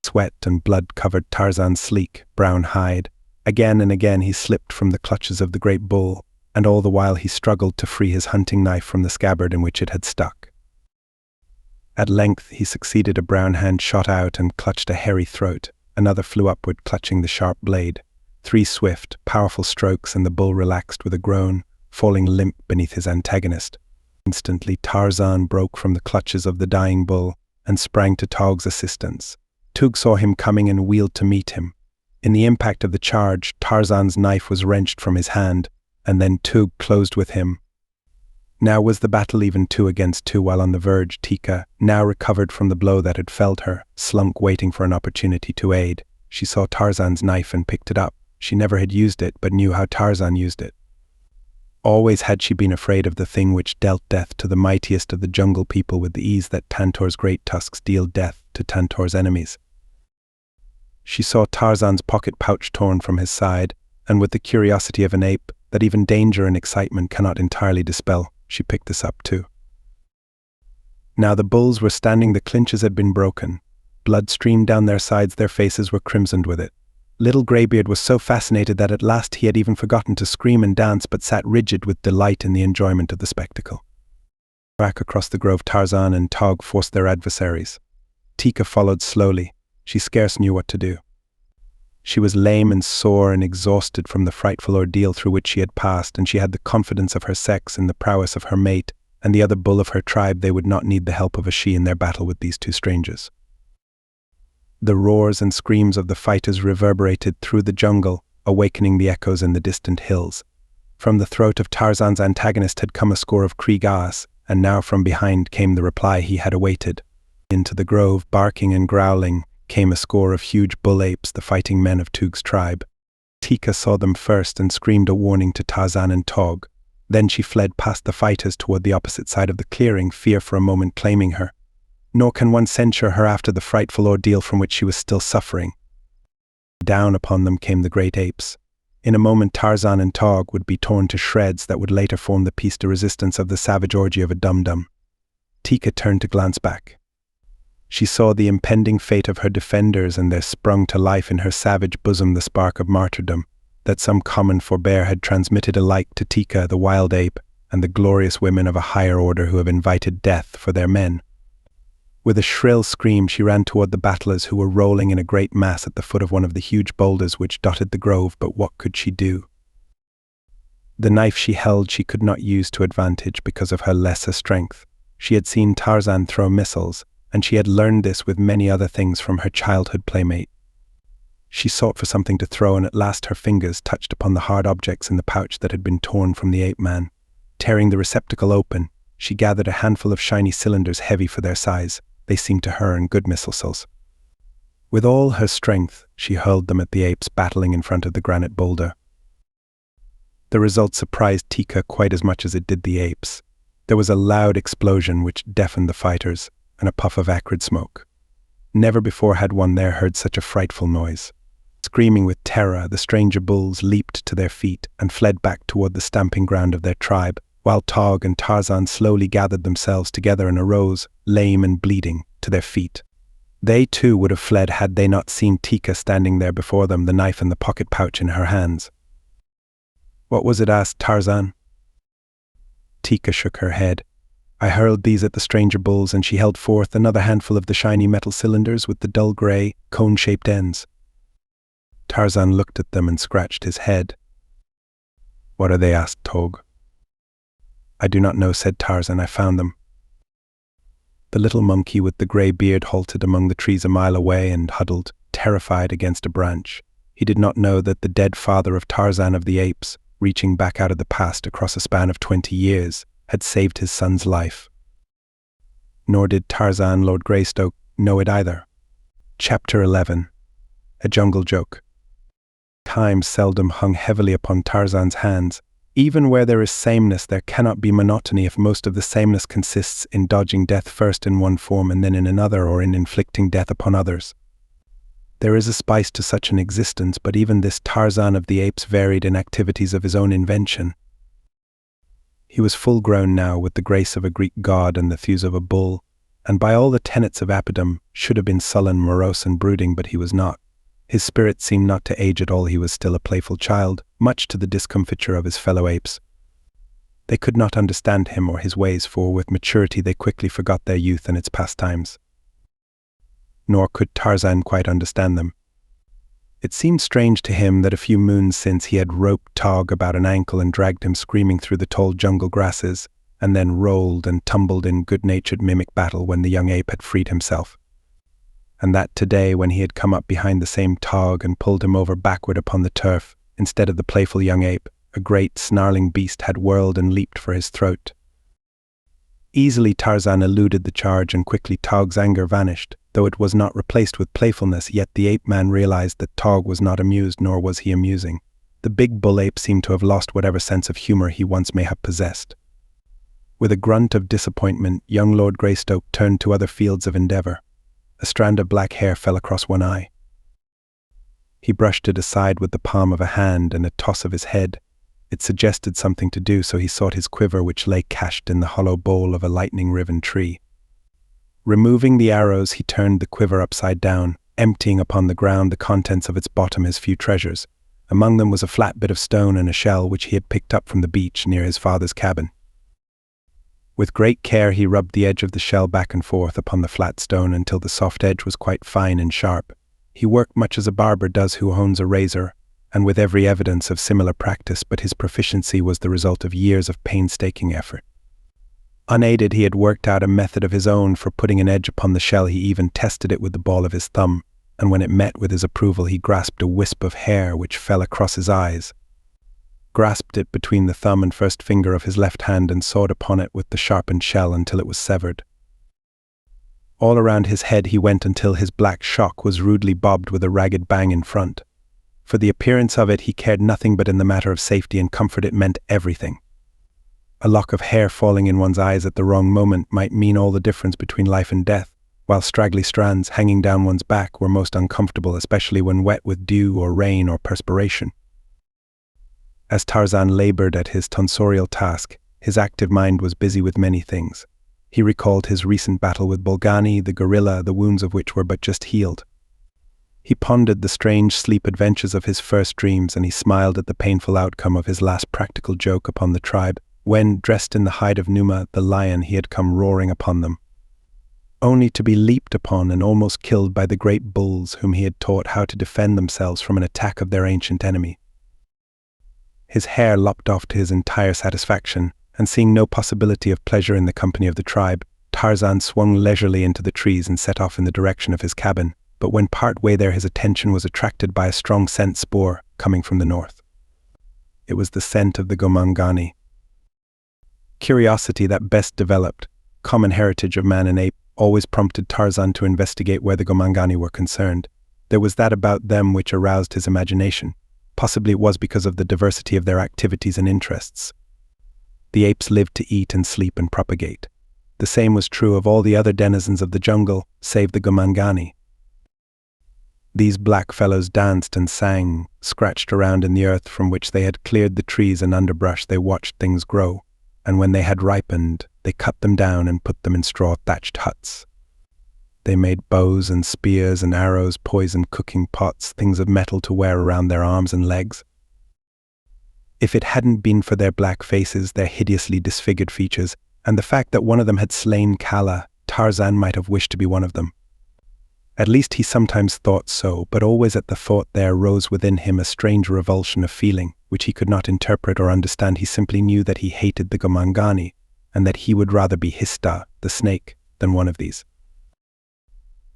S1: Sweat and blood covered Tarzan's sleek, brown hide. Again and again he slipped from the clutches of the great bull, and all the while he struggled to free his hunting knife from the scabbard in which it had stuck. At length he succeeded. A brown hand shot out and clutched a hairy throat. Another flew upward, clutching the sharp blade. 3 swift, powerful strokes, and the bull relaxed with a groan, falling limp beneath his antagonist. Instantly Tarzan broke from the clutches of the dying bull and sprang to Taug's assistance. Tug saw him coming and wheeled to meet him. In the impact of the charge, Tarzan's knife was wrenched from his hand, and then Tug closed with him. Now was the battle even 2 against 2, while on the verge Tika, now recovered from the blow that had felled her, slunk waiting for an opportunity to aid. She saw Tarzan's knife and picked it up. She never had used it, but knew how Tarzan used it. Always had she been afraid of the thing which dealt death to the mightiest of the jungle people with the ease that Tantor's great tusks deal death to Tantor's enemies. She saw Tarzan's pocket pouch torn from his side, and with the curiosity of an ape that even danger and excitement cannot entirely dispel, she picked this up too. Now the bulls were standing. The clinches had been broken. Blood streamed down their sides. Their faces were crimsoned with it. Little Greybeard was so fascinated that at last he had even forgotten to scream and dance, but sat rigid with delight in the enjoyment of the spectacle. Back across the grove, Tarzan and Taug forced their adversaries. Tika followed slowly. She scarce knew what to do. She was lame and sore and exhausted from the frightful ordeal through which she had passed, and she had the confidence of her sex and the prowess of her mate and the other bull of her tribe. They would not need the help of a she in their battle with these 2 strangers. The roars and screams of the fighters reverberated through the jungle, awakening the echoes in the distant hills. From the throat of Tarzan's antagonist had come a score of Kree-Gas, and now from behind came the reply he had awaited. Into the grove, barking and growling, came a score of huge bull apes, the fighting men of Tug's tribe. Tika saw them first and screamed a warning to Tarzan and Taug. Then she fled past the fighters toward the opposite side of the clearing, fear for a moment claiming her. Nor can one censure her after the frightful ordeal from which she was still suffering. Down upon them came the great apes. In a moment Tarzan and Tog would be torn to shreds that would later form the piece de resistance of the savage orgy of a dum-dum. Tika turned to glance back. She saw the impending fate of her defenders, and there sprung to life in her savage bosom the spark of martyrdom that some common forebear had transmitted alike to Tika, the wild ape, and the glorious women of a higher order who have invited death for their men. With a shrill scream she ran toward the battlers who were rolling in a great mass at the foot of one of the huge boulders which dotted the grove, but what could she do? The knife she held she could not use to advantage because of her lesser strength. She had seen Tarzan throw missiles, and she had learned this with many other things from her childhood playmate. She sought for something to throw, and at last her fingers touched upon the hard objects in the pouch that had been torn from the ape-man. Tearing the receptacle open, she gathered a handful of shiny cylinders heavy for their size. They seemed to her and good missiles. With all her strength, she hurled them at the apes battling in front of the granite boulder. The result surprised Tika quite as much as it did the apes. There was a loud explosion which deafened the fighters, and a puff of acrid smoke. Never before had one there heard such a frightful noise. Screaming with terror, the stranger bulls leaped to their feet and fled back toward the stamping ground of their tribe, while Tog and Tarzan slowly gathered themselves together and arose, lame and bleeding, to their feet. They too would have fled had they not seen Tika standing there before them, the knife and the pocket pouch in her hands. "What was it?" asked Tarzan. Tika shook her head. "I hurled these at the stranger bulls," and she held forth another handful of the shiny metal cylinders with the dull grey, cone-shaped ends. Tarzan looked at them and scratched his head. "What are they?" asked Tog. "I do not know," said Tarzan. "I found them." The little monkey with the grey beard halted among the trees a mile away and huddled, terrified, against a branch. He did not know that the dead father of Tarzan of the apes, reaching back out of the past across a span of 20 years, had saved his son's life. Nor did Tarzan, Lord Greystoke, know it either. Chapter 11. A Jungle Joke. Time seldom hung heavily upon Tarzan's hands. Even where there is sameness, there cannot be monotony if most of the sameness consists in dodging death first in one form and then in another, or in inflicting death upon others. There is a spice to such an existence, but even this Tarzan of the apes varied in activities of his own invention. He was full-grown now, with the grace of a Greek god and the thews of a bull, and by all the tenets of apodom should have been sullen, morose, and brooding, but he was not. His spirit seemed not to age at all. He was still a playful child, much to the discomfiture of his fellow apes. They could not understand him or his ways, for with maturity they quickly forgot their youth and its pastimes. Nor could Tarzan quite understand them. It seemed strange to him that a few moons since he had roped Tog about an ankle and dragged him screaming through the tall jungle grasses, and then rolled and tumbled in good-natured mimic battle when the young ape had freed himself. And that today, when he had come up behind the same Tog and pulled him over backward upon the turf, instead of the playful young ape, a great snarling beast had whirled and leaped for his throat. Easily Tarzan eluded the charge, and quickly Tog's anger vanished. Though it was not replaced with playfulness, yet the ape-man realized that Tog was not amused, nor was he amusing. The big bull ape seemed to have lost whatever sense of humor he once may have possessed. With a grunt of disappointment, young Lord Greystoke turned to other fields of endeavor. A strand of black hair fell across one eye. He brushed it aside with the palm of a hand and a toss of his head. It suggested something to do, so he sought his quiver, which lay cached in the hollow bole of a lightning-riven tree. Removing the arrows, he turned the quiver upside down, emptying upon the ground the contents of its bottom, his few treasures. Among them was a flat bit of stone and a shell which he had picked up from the beach near his father's cabin. With great care he rubbed the edge of the shell back and forth upon the flat stone until the soft edge was quite fine and sharp. He worked much as a barber does who owns a razor, and with every evidence of similar practice, but his proficiency was the result of years of painstaking effort. Unaided, he had worked out a method of his own for putting an edge upon the shell. He even tested it with the ball of his thumb, and when it met with his approval, he grasped a wisp of hair which fell across his eyes, grasped it between the thumb and first finger of his left hand, and sawed upon it with the sharpened shell until it was severed. All around his head he went until his black shock was rudely bobbed with a ragged bang in front. For the appearance of it he cared nothing, but in the matter of safety and comfort it meant everything. A lock of hair falling in one's eyes at the wrong moment might mean all the difference between life and death, while straggly strands hanging down one's back were most uncomfortable, especially when wet with dew or rain or perspiration. As Tarzan labored at his tonsorial task, his active mind was busy with many things. He recalled his recent battle with Bolgani, the gorilla, the wounds of which were but just healed. He pondered the strange sleep adventures of his first dreams, and he smiled at the painful outcome of his last practical joke upon the tribe, when, dressed in the hide of Numa, the lion, he had come roaring upon them, only to be leaped upon and almost killed by the great bulls whom he had taught how to defend themselves from an attack of their ancient enemy. His hair lopped off to his entire satisfaction, and seeing no possibility of pleasure in the company of the tribe, Tarzan swung leisurely into the trees and set off in the direction of his cabin, but when part way there his attention was attracted by a strong scent spoor coming from the north. It was the scent of the Gomangani. Curiosity, that best developed, common heritage of man and ape, always prompted Tarzan to investigate where the Gomangani were concerned. There was that about them which aroused his imagination. Possibly it was because of the diversity of their activities and interests. The apes lived to eat and sleep and propagate. The same was true of all the other denizens of the jungle, save the Gomangani. These black fellows danced and sang, scratched around in the earth from which they had cleared the trees and underbrush. They watched things grow, and when they had ripened, they cut them down and put them in straw-thatched huts. They made bows and spears and arrows, poisoned cooking pots, things of metal to wear around their arms and legs. If it hadn't been for their black faces, their hideously disfigured features, and the fact that one of them had slain Kala, Tarzan might have wished to be one of them. At least he sometimes thought so, but always at the thought there rose within him a strange revulsion of feeling, which he could not interpret or understand. He simply knew that he hated the Gomangani, and that he would rather be Hista, the snake, than one of these.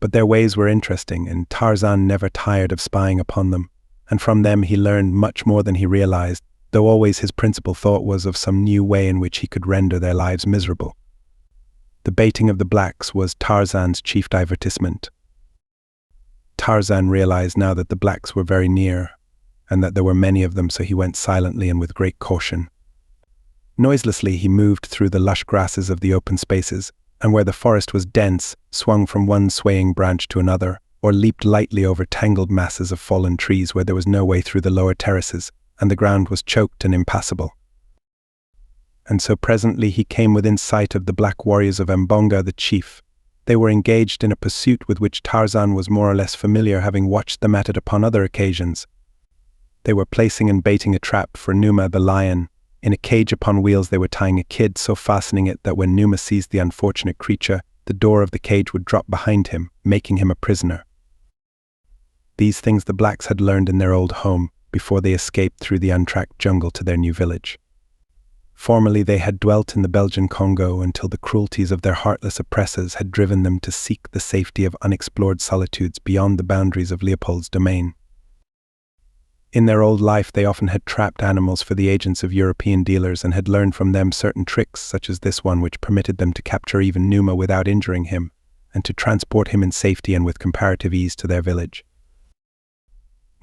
S1: But their ways were interesting, and Tarzan never tired of spying upon them, and from them he learned much more than he realized, though always his principal thought was of some new way in which he could render their lives miserable. The baiting of the blacks was Tarzan's chief divertisement. Tarzan realized now that the blacks were very near, and that there were many of them, so he went silently and with great caution. Noiselessly he moved through the lush grasses of the open spaces, and where the forest was dense, swung from one swaying branch to another, or leaped lightly over tangled masses of fallen trees where there was no way through the lower terraces, and the ground was choked and impassable. And so presently he came within sight of the black warriors of Mbonga the chief. They were engaged in a pursuit with which Tarzan was more or less familiar, having watched them at it upon other occasions. They were placing and baiting a trap for Numa the lion. In a cage upon wheels they were tying a kid, so fastening it that when Numa seized the unfortunate creature, the door of the cage would drop behind him, making him a prisoner. These things the blacks had learned in their old home, before they escaped through the untracked jungle to their new village. Formerly they had dwelt in the Belgian Congo until the cruelties of their heartless oppressors had driven them to seek the safety of unexplored solitudes beyond the boundaries of Leopold's domain. In their old life they often had trapped animals for the agents of European dealers and had learned from them certain tricks, such as this one, which permitted them to capture even Numa without injuring him, and to transport him in safety and with comparative ease to their village.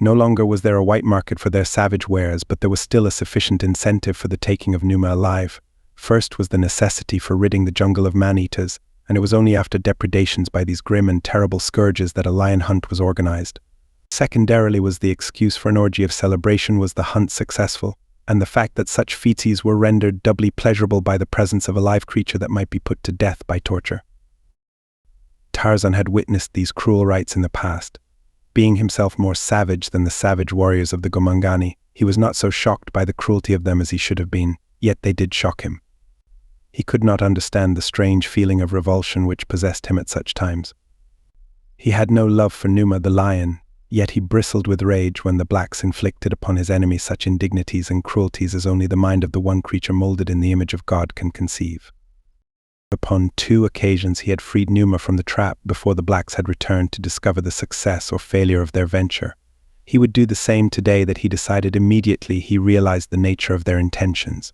S1: No longer was there a white market for their savage wares, but there was still a sufficient incentive for the taking of Numa alive. First was the necessity for ridding the jungle of man-eaters, and it was only after depredations by these grim and terrible scourges that a lion hunt was organized. Secondarily was the excuse for an orgy of celebration. Was the hunt successful, and the fact that such fetes were rendered doubly pleasurable by the presence of a live creature that might be put to death by torture. Tarzan had witnessed these cruel rites in the past. Being himself more savage than the savage warriors of the Gomangani, he was not so shocked by the cruelty of them as he should have been, yet they did shock him. He could not understand the strange feeling of revulsion which possessed him at such times. He had no love for Numa the lion, yet he bristled with rage when the blacks inflicted upon his enemy such indignities and cruelties as only the mind of the one creature molded in the image of God can conceive. Upon 2 occasions he had freed Numa from the trap before the blacks had returned to discover the success or failure of their venture. He would do the same today. That he decided immediately he realized the nature of their intentions.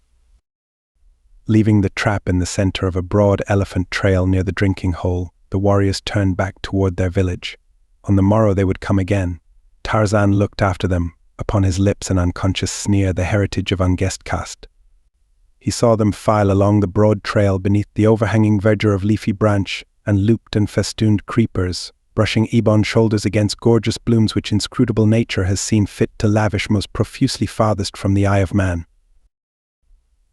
S1: Leaving the trap in the center of a broad elephant trail near the drinking hole, the warriors turned back toward their village. On the morrow they would come again. Tarzan looked after them, upon his lips an unconscious sneer, the heritage of unguessed caste. He saw them file along the broad trail beneath the overhanging verdure of leafy branch and looped and festooned creepers, brushing ebon shoulders against gorgeous blooms which inscrutable nature has seen fit to lavish most profusely farthest from the eye of man.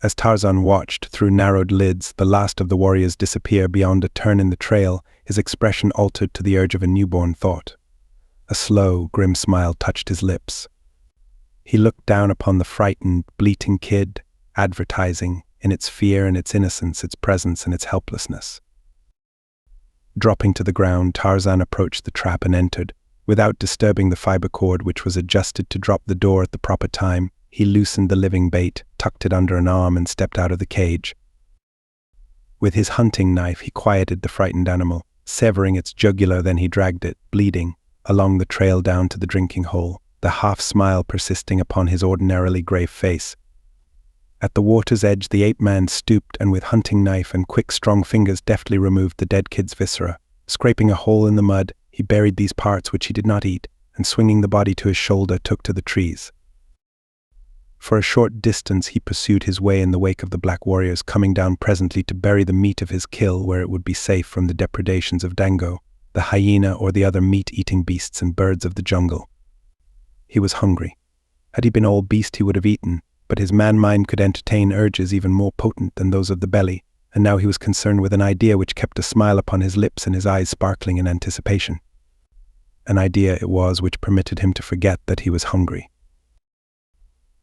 S1: As Tarzan watched through narrowed lids the last of the warriors disappear beyond a turn in the trail, his expression altered to the urge of a newborn thought. A slow, grim smile touched his lips. He looked down upon the frightened, bleating kid, advertising, in its fear and its innocence, its presence and its helplessness. Dropping to the ground, Tarzan approached the trap and entered. Without disturbing the fiber cord which was adjusted to drop the door at the proper time, he loosened the living bait, tucked it under an arm, and stepped out of the cage. With his hunting knife, he quieted the frightened animal, severing its jugular. Then he dragged it, bleeding, along the trail down to the drinking hole, the half-smile persisting upon his ordinarily grave face. At the water's edge, the ape-man stooped and with hunting knife and quick, strong fingers deftly removed the dead kid's viscera. Scraping a hole in the mud, he buried these parts which he did not eat, and swinging the body to his shoulder, took to the trees. For a short distance he pursued his way in the wake of the black warriors, coming down presently to bury the meat of his kill where it would be safe from the depredations of Dango, the hyena, or the other meat-eating beasts and birds of the jungle. He was hungry. Had he been all beast he would have eaten, but his man-mind could entertain urges even more potent than those of the belly, and now he was concerned with an idea which kept a smile upon his lips and his eyes sparkling in anticipation. An idea it was which permitted him to forget that he was hungry.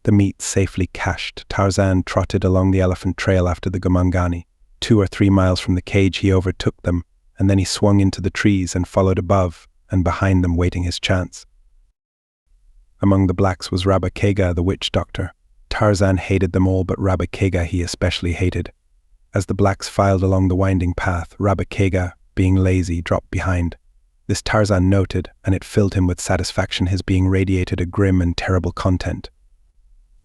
S1: The meat safely cached, Tarzan trotted along the elephant trail after the Gomangani. 2 or 3 miles from the cage he overtook them, and then he swung into the trees and followed above and behind them, waiting his chance. Among the blacks was Rabba Kega, the witch doctor. Tarzan hated them all, but Rabba Kega he especially hated. As the blacks filed along the winding path, Rabba Kega, being lazy, dropped behind. This Tarzan noted, and it filled him with satisfaction. His being radiated a grim and terrible content.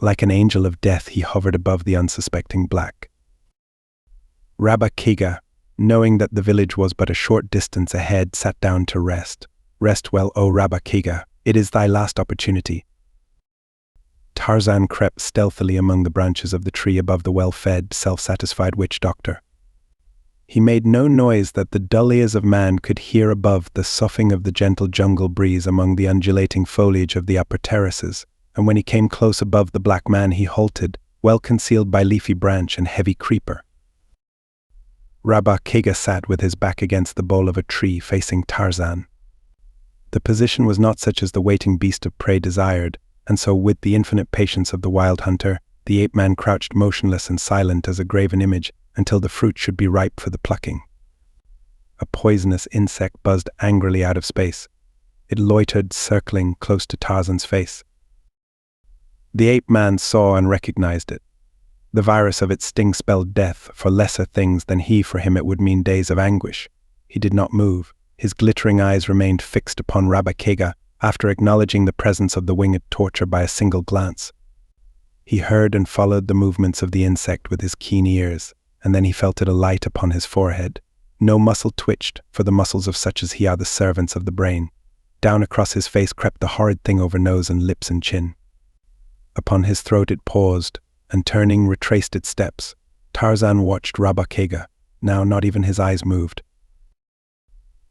S1: Like an angel of death, he hovered above the unsuspecting black. Rabba Kega, knowing that the village was but a short distance ahead, sat down to rest. Rest well, O Rabba Kega, it is thy last opportunity. Tarzan crept stealthily among the branches of the tree above the well-fed, self-satisfied witch doctor. He made no noise that the dull ears of man could hear above the soughing of the gentle jungle breeze among the undulating foliage of the upper terraces, and when he came close above the black man he halted, well concealed by leafy branch and heavy creeper. Rabba Kega sat with his back against the bole of a tree facing Tarzan. The position was not such as the waiting beast of prey desired, and so with the infinite patience of the wild hunter, the ape-man crouched motionless and silent as a graven image until the fruit should be ripe for the plucking. A poisonous insect buzzed angrily out of space. It loitered, circling close to Tarzan's face. The ape-man saw and recognized it. The virus of its sting spelled death for lesser things than he. For him it would mean days of anguish. He did not move. His glittering eyes remained fixed upon Rabba Kega, after acknowledging the presence of the winged torture by a single glance. He heard and followed the movements of the insect with his keen ears, and then he felt it alight upon his forehead. No muscle twitched, for the muscles of such as he are the servants of the brain. Down across his face crept the horrid thing over nose and lips and chin. Upon his throat it paused, and turning retraced its steps. Tarzan watched Rabba Kega. Now not even his eyes moved.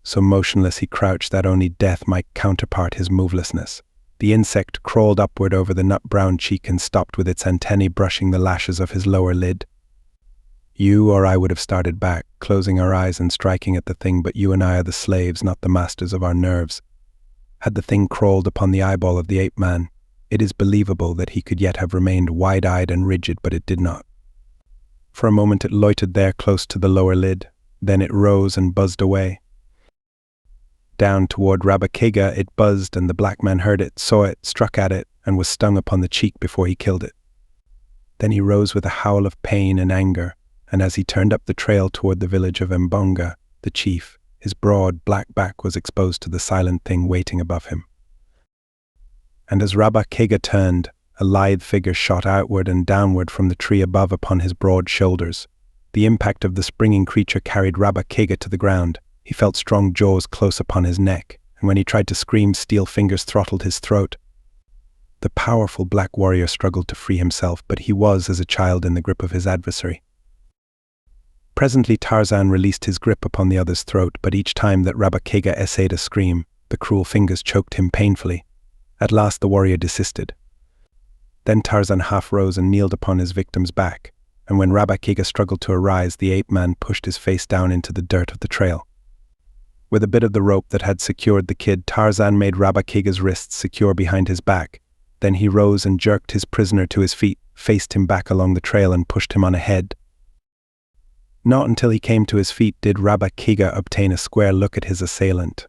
S1: So motionless he crouched that only death might counterpart his movelessness. The insect crawled upward over the nut-brown cheek and stopped with its antennae brushing the lashes of his lower lid. You or I would have started back, closing our eyes and striking at the thing, but you and I are the slaves, not the masters of our nerves. Had the thing crawled upon the eyeball of the ape-man, it is believable that he could yet have remained wide-eyed and rigid, but it did not. For a moment it loitered there close to the lower lid, then it rose and buzzed away. Down toward Rabba Kega it buzzed, and the black man heard it, saw it, struck at it, and was stung upon the cheek before he killed it. Then he rose with a howl of pain and anger, and as he turned up the trail toward the village of Mbonga, the chief, his broad black back was exposed to the silent thing waiting above him. And as Rabba Kega turned, a lithe figure shot outward and downward from the tree above upon his broad shoulders. The impact of the springing creature carried Rabba Kega to the ground. He felt strong jaws close upon his neck, and when he tried to scream, steel fingers throttled his throat. The powerful black warrior struggled to free himself, but he was, as a child, in the grip of his adversary. Presently Tarzan released his grip upon the other's throat, but each time that Rabba Kega essayed a scream, the cruel fingers choked him painfully. At last the warrior desisted. Then Tarzan half rose and kneeled upon his victim's back, and when Rabba Kega struggled to arise, the ape-man pushed his face down into the dirt of the trail. With a bit of the rope that had secured the kid, Tarzan made Rabba Kega's wrists secure behind his back. Then he rose and jerked his prisoner to his feet, faced him back along the trail and pushed him on ahead. Not until he came to his feet did Rabba Kega obtain a square look at his assailant.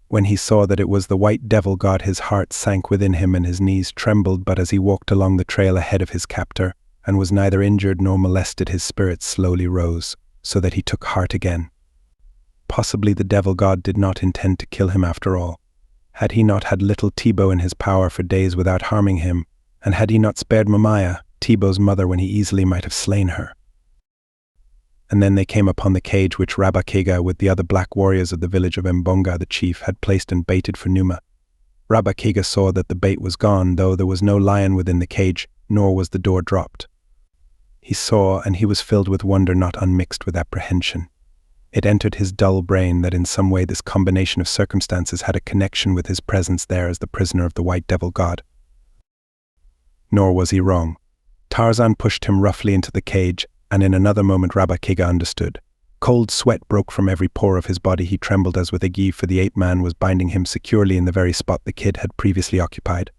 S1: When he saw that it was the white devil god, his heart sank within him and his knees trembled, but as he walked along the trail ahead of his captor, and was neither injured nor molested, his spirits slowly rose, so that he took heart again. Possibly the devil god did not intend to kill him after all. Had he not had little Tibo in his power for days without harming him, and had he not spared Mamaya, Tibo's mother, when he easily might have slain her? And then they came upon the cage which Rabba Kega, with the other black warriors of the village of Mbonga the chief, had placed and baited for Numa. Rabba Kega saw that the bait was gone, though there was no lion within the cage, nor was the door dropped. He saw, and he was filled with wonder not unmixed with apprehension. It entered his dull brain that in some way this combination of circumstances had a connection with his presence there as the prisoner of the white devil god. Nor was he wrong. Tarzan pushed him roughly into the cage, and in another moment Rabba Kega understood. Cold sweat broke from every pore of his body. He trembled as with ague, for the ape-man was binding him securely in the very spot the kid had previously occupied.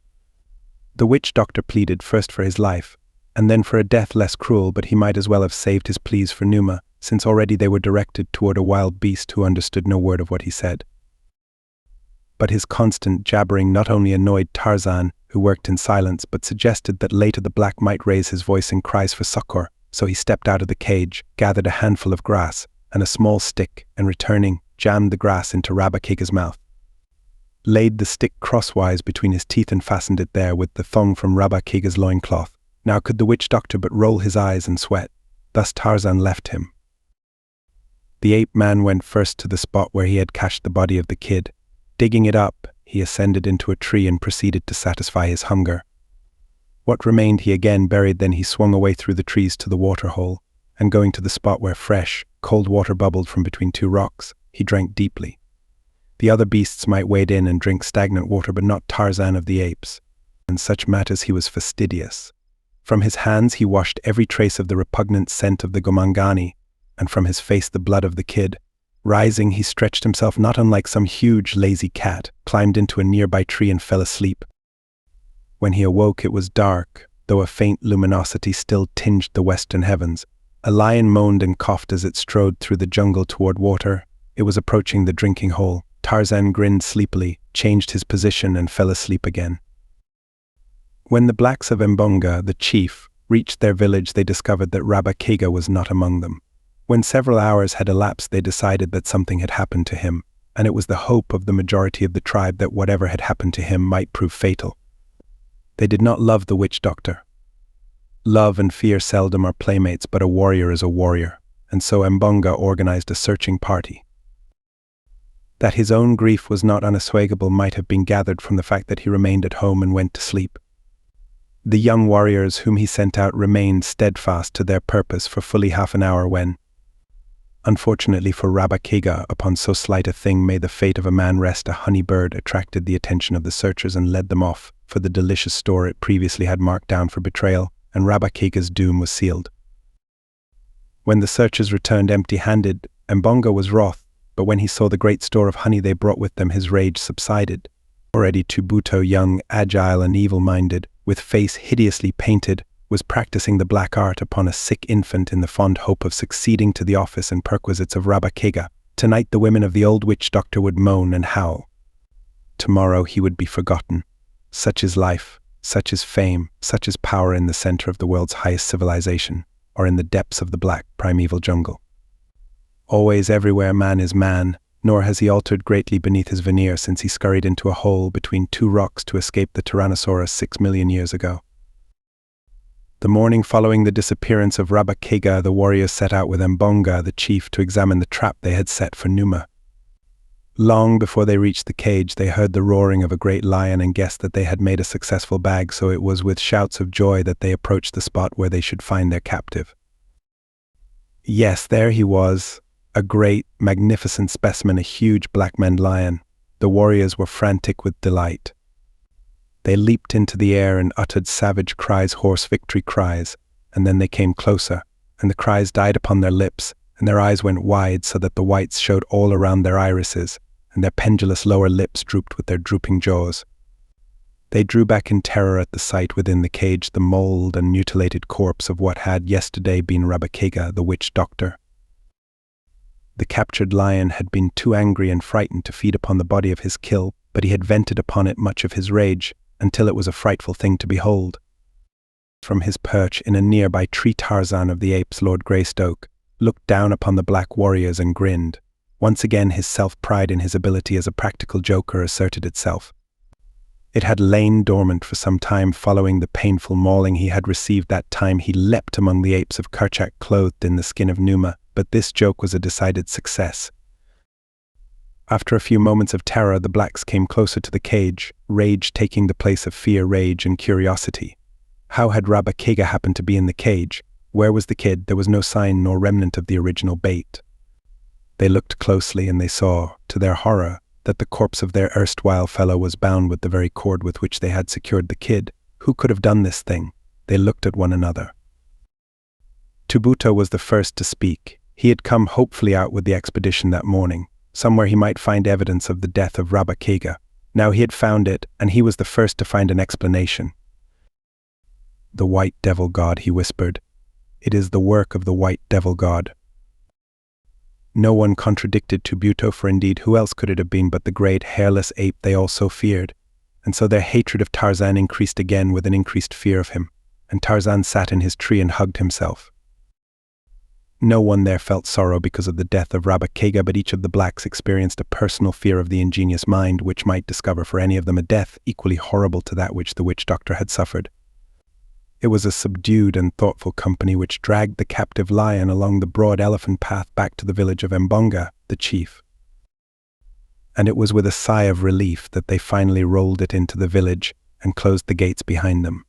S1: The witch doctor pleaded first for his life, and then for a death less cruel, but he might as well have saved his pleas for Numa, since already they were directed toward a wild beast who understood no word of what he said. But his constant jabbering not only annoyed Tarzan, who worked in silence, but suggested that later the black might raise his voice in cries for succor. So he stepped out of the cage, gathered a handful of grass and a small stick, and returning, jammed the grass into Rabba Kega's mouth, laid the stick crosswise between his teeth and fastened it there with the thong from Rabba Kega's loincloth. Now could the witch doctor but roll his eyes and sweat. Thus Tarzan left him. The ape-man went first to the spot where he had cached the body of the kid. Digging it up, he ascended into a tree and proceeded to satisfy his hunger. What remained he again buried, then he swung away through the trees to the waterhole, and going to the spot where fresh, cold water bubbled from between two rocks, he drank deeply. The other beasts might wade in and drink stagnant water, but not Tarzan of the apes. In such matters he was fastidious. From his hands he washed every trace of the repugnant scent of the gomangani, and from his face the blood of the kid. Rising, he stretched himself not unlike some huge, lazy cat, climbed into a nearby tree and fell asleep. When he awoke it was dark, though a faint luminosity still tinged the western heavens. A lion moaned and coughed as it strode through the jungle toward water. It was approaching the drinking hole. Tarzan grinned sleepily, changed his position and fell asleep again. When the blacks of Mbonga, the chief, reached their village, they discovered that Rabba Kega was not among them. When several hours had elapsed, they decided that something had happened to him, and it was the hope of the majority of the tribe that whatever had happened to him might prove fatal. They did not love the witch doctor. Love and fear seldom are playmates, but a warrior is a warrior, and so Mbonga organized a searching party. That his own grief was not unassuagable might have been gathered from the fact that he remained at home and went to sleep. The young warriors whom he sent out remained steadfast to their purpose for fully half an hour when, unfortunately for Rabba Kega, upon so slight a thing may the fate of a man rest, a honey bird attracted the attention of the searchers and led them off for the delicious store it previously had marked down for betrayal, and Rabba Kega's doom was sealed. When the searchers returned empty-handed, Mbonga was wroth, but when he saw the great store of honey they brought with them, his rage subsided. Already Tubuto, young, agile and evil-minded, with face hideously painted, was practicing the black art upon a sick infant in the fond hope of succeeding to the office and perquisites of Rabba Kega. Tonight the women of the old witch doctor would moan and howl. Tomorrow he would be forgotten. Such is life, such is fame, such is power in the center of the world's highest civilization, or in the depths of the black primeval jungle. Always, everywhere, man is man, nor has he altered greatly beneath his veneer since he scurried into a hole between two rocks to escape the Tyrannosaurus 6 million years ago. The morning following the disappearance of Rabba Kega, the warriors set out with Mbonga, the chief, to examine the trap they had set for Numa. Long before they reached the cage, they heard the roaring of a great lion and guessed that they had made a successful bag, so it was with shouts of joy that they approached the spot where they should find their captive. Yes, there he was, a great, magnificent specimen, a huge black-maned lion. The warriors were frantic with delight. They leaped into the air and uttered savage cries, hoarse victory cries, and then they came closer, and the cries died upon their lips, and their eyes went wide so that the whites showed all around their irises, and their pendulous lower lips drooped with their drooping jaws. They drew back in terror at the sight within the cage the mauled and mutilated corpse of what had yesterday been Rabakega, the witch doctor. The captured lion had been too angry and frightened to feed upon the body of his kill, but he had vented upon it much of his rage, until it was a frightful thing to behold. From his perch in a nearby tree, Tarzan of the Apes, Lord Greystoke, looked down upon the black warriors and grinned. Once again his self-pride in his ability as a practical joker asserted itself. It had lain dormant for some time following the painful mauling he had received. That time he leapt among the apes of Kerchak clothed in the skin of Numa, but this joke was a decided success. After a few moments of terror, the blacks came closer to the cage, rage taking the place of fear, rage, and curiosity. How had Rabakega happened to be in the cage? Where was the kid? There was no sign nor remnant of the original bait. They looked closely and they saw, to their horror, that the corpse of their erstwhile fellow was bound with the very cord with which they had secured the kid. Who could have done this thing? They looked at one another. Tubuto was the first to speak. He had come hopefully out with the expedition that morning. Somewhere he might find evidence of the death of Rabakega. Now he had found it, and he was the first to find an explanation. "The white devil god," he whispered. "It is the work of the white devil god." No one contradicted Tubuto, for indeed who else could it have been but the great hairless ape they all so feared? And so their hatred of Tarzan increased again with an increased fear of him, and Tarzan sat in his tree and hugged himself. No one there felt sorrow because of the death of Rabakega, but each of the blacks experienced a personal fear of the ingenious mind which might discover for any of them a death equally horrible to that which the witch doctor had suffered. It was a subdued and thoughtful company which dragged the captive lion along the broad elephant path back to the village of Mbonga, the chief. And it was with a sigh of relief that they finally rolled it into the village and closed the gates behind them.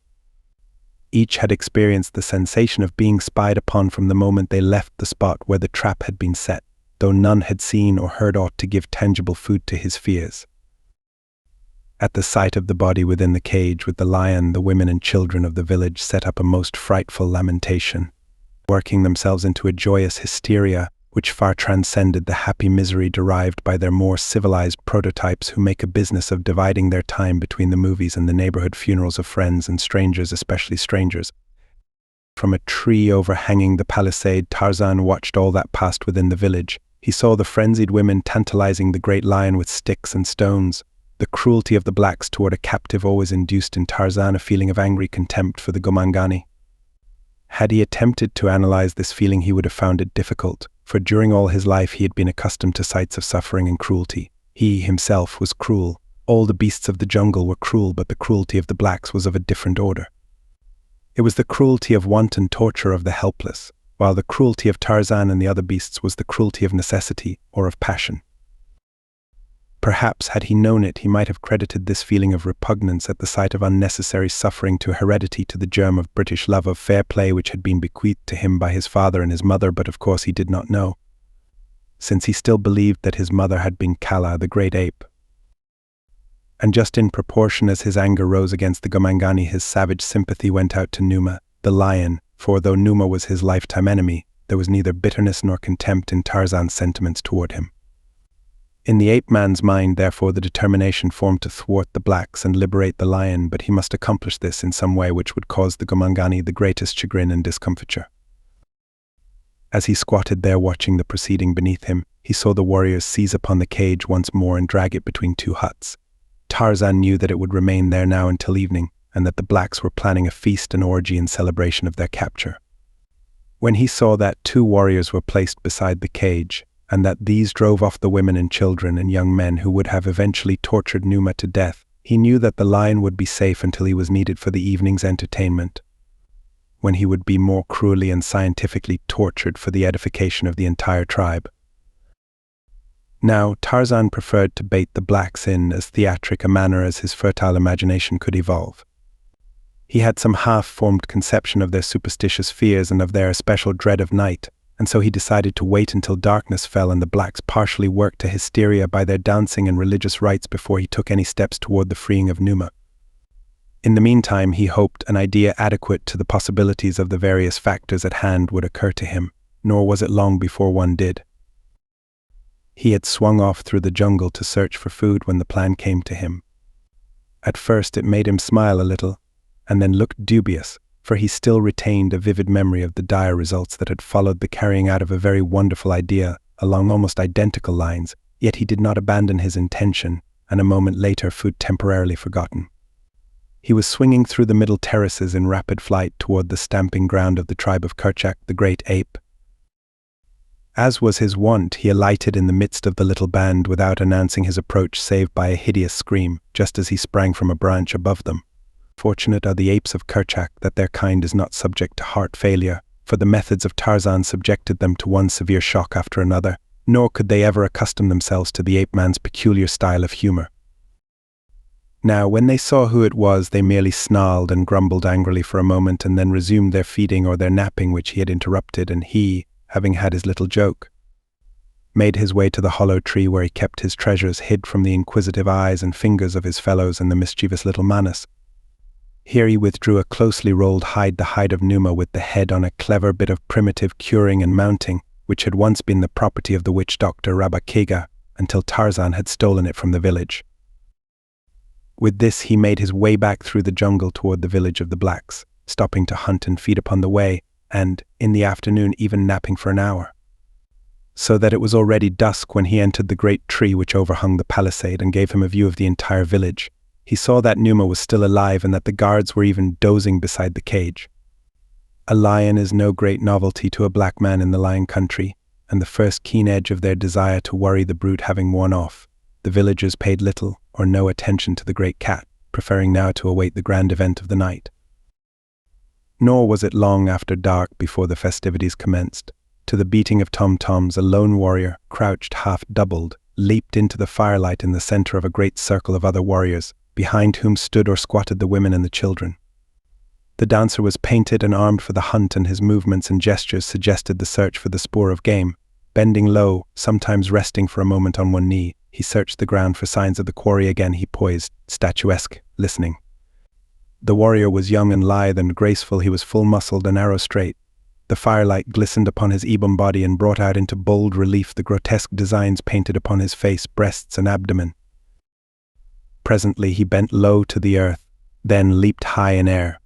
S1: Each had experienced the sensation of being spied upon from the moment they left the spot where the trap had been set, though none had seen or heard aught to give tangible food to his fears. At the sight of the body within the cage with the lion, the women and children of the village set up a most frightful lamentation, working themselves into a joyous hysteria which far transcended the happy misery derived by their more civilized prototypes who make a business of dividing their time between the movies and the neighborhood funerals of friends and strangers, especially strangers. From a tree overhanging the palisade, Tarzan watched all that passed within the village. He saw the frenzied women tantalizing the great lion with sticks and stones. The cruelty of the blacks toward a captive always induced in Tarzan a feeling of angry contempt for the Gomangani. Had he attempted to analyze this feeling, he would have found it difficult, for during all his life he had been accustomed to sights of suffering and cruelty. He himself was cruel. All the beasts of the jungle were cruel, but the cruelty of the blacks was of a different order. It was the cruelty of wanton torture of the helpless, while the cruelty of Tarzan and the other beasts was the cruelty of necessity or of passion. Perhaps, had he known it, he might have credited this feeling of repugnance at the sight of unnecessary suffering to heredity, to the germ of British love of fair play which had been bequeathed to him by his father and his mother, but of course he did not know, since he still believed that his mother had been Kala, the great ape. And just in proportion as his anger rose against the Gomangani, his savage sympathy went out to Numa, the lion, for though Numa was his lifetime enemy, there was neither bitterness nor contempt in Tarzan's sentiments toward him. In the ape-man's mind, therefore, the determination formed to thwart the blacks and liberate the lion, but he must accomplish this in some way which would cause the Gomangani the greatest chagrin and discomfiture. As he squatted there watching the proceeding beneath him, he saw the warriors seize upon the cage once more and drag it between two huts. Tarzan knew that it would remain there now until evening, and that the blacks were planning a feast and orgy in celebration of their capture. When he saw that two warriors were placed beside the cage, and that these drove off the women and children and young men who would have eventually tortured Numa to death, he knew that the lion would be safe until he was needed for the evening's entertainment, when he would be more cruelly and scientifically tortured for the edification of the entire tribe. Now, Tarzan preferred to bait the blacks in as theatric a manner as his fertile imagination could evolve. He had some half-formed conception of their superstitious fears and of their especial dread of night, and so he decided to wait until darkness fell and the blacks partially worked to hysteria by their dancing and religious rites before he took any steps toward the freeing of Numa. In the meantime, he hoped an idea adequate to the possibilities of the various factors at hand would occur to him, nor was it long before one did. He had swung off through the jungle to search for food when the plan came to him. At first it made him smile a little, and then looked dubious, for he still retained a vivid memory of the dire results that had followed the carrying out of a very wonderful idea along almost identical lines, yet he did not abandon his intention, and a moment later food temporarily forgotten. He was swinging through the middle terraces in rapid flight toward the stamping ground of the tribe of Kerchak, the great ape. As was his wont, he alighted in the midst of the little band without announcing his approach save by a hideous scream, just as he sprang from a branch above them. Fortunate are the apes of Kerchak that their kind is not subject to heart failure, for the methods of Tarzan subjected them to one severe shock after another, nor could they ever accustom themselves to the ape-man's peculiar style of humor. Now, when they saw who it was, they merely snarled and grumbled angrily for a moment and then resumed their feeding or their napping which he had interrupted, and he, having had his little joke, made his way to the hollow tree where he kept his treasures hid from the inquisitive eyes and fingers of his fellows and the mischievous little Manus. Here he withdrew a closely rolled hide, the hide of Numa, with the head on a clever bit of primitive curing and mounting, which had once been the property of the witch doctor Rabakega, until Tarzan had stolen it from the village. With this he made his way back through the jungle toward the village of the blacks, stopping to hunt and feed upon the way, and, in the afternoon, even napping for an hour. So that it was already dusk when he entered the great tree which overhung the palisade and gave him a view of the entire village. He saw that Numa was still alive and that the guards were even dozing beside the cage. A lion is no great novelty to a black man in the lion country, and the first keen edge of their desire to worry the brute having worn off, the villagers paid little or no attention to the great cat, preferring now to await the grand event of the night. Nor was it long after dark before the festivities commenced. To the beating of tom-toms, a lone warrior, crouched half-doubled, leaped into the firelight in the center of a great circle of other warriors, behind whom stood or squatted the women and the children. The dancer was painted and armed for the hunt, and his movements and gestures suggested the search for the spoor of game. Bending low, sometimes resting for a moment on one knee, he searched the ground for signs of the quarry. Again he poised, statuesque, listening. The warrior was young and lithe and graceful. He was full-muscled and arrow-straight. The firelight glistened upon his ebon body and brought out into bold relief the grotesque designs painted upon his face, breasts, and abdomen. Presently he bent low to the earth, then leaped high in air.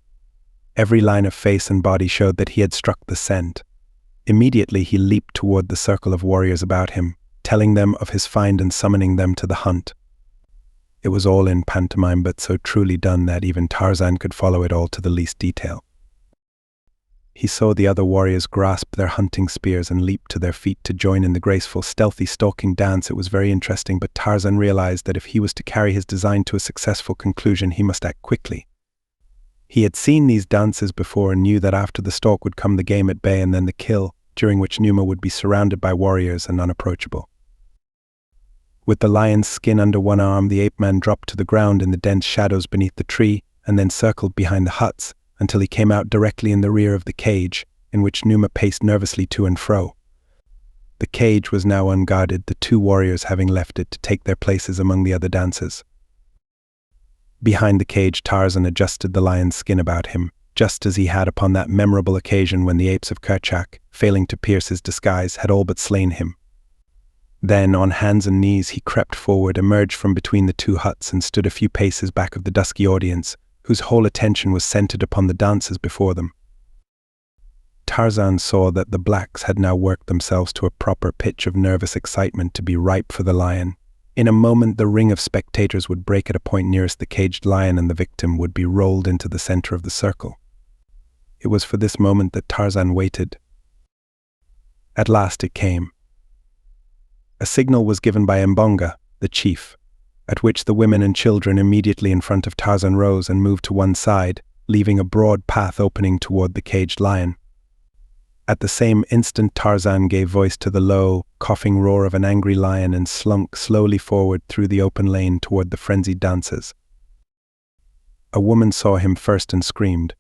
S1: Every line of face and body showed that he had struck the scent. Immediately he leaped toward the circle of warriors about him, telling them of his find and summoning them to the hunt. It was all in pantomime, but so truly done that even Tarzan could follow it all to the least detail. He saw the other warriors grasp their hunting spears and leap to their feet to join in the graceful, stealthy stalking dance. It was very interesting, but Tarzan realized that if he was to carry his design to a successful conclusion, he must act quickly. He had seen these dances before and knew that after the stalk would come the game at bay and then the kill, during which Numa would be surrounded by warriors and unapproachable. With the lion's skin under one arm, the ape-man dropped to the ground in the dense shadows beneath the tree and then circled behind the huts, until he came out directly in the rear of the cage, in which Numa paced nervously to and fro. The cage was now unguarded, the two warriors having left it to take their places among the other dancers. Behind the cage, Tarzan adjusted the lion's skin about him, just as he had upon that memorable occasion when the apes of Kerchak, failing to pierce his disguise, had all but slain him. Then, on hands and knees, he crept forward, emerged from between the two huts, and stood a few paces back of the dusky audience, whose whole attention was centered upon the dancers before them. Tarzan saw that the blacks had now worked themselves to a proper pitch of nervous excitement to be ripe for the lion. In a moment the ring of spectators would break at a point nearest the caged lion, and the victim would be rolled into the center of the circle. It was for this moment that Tarzan waited. At last it came. A signal was given by Mbonga, the chief, at which the women and children immediately in front of Tarzan rose and moved to one side, leaving a broad path opening toward the caged lion. At the same instant, Tarzan gave voice to the low, coughing roar of an angry lion and slunk slowly forward through the open lane toward the frenzied dancers. A woman saw him first and screamed.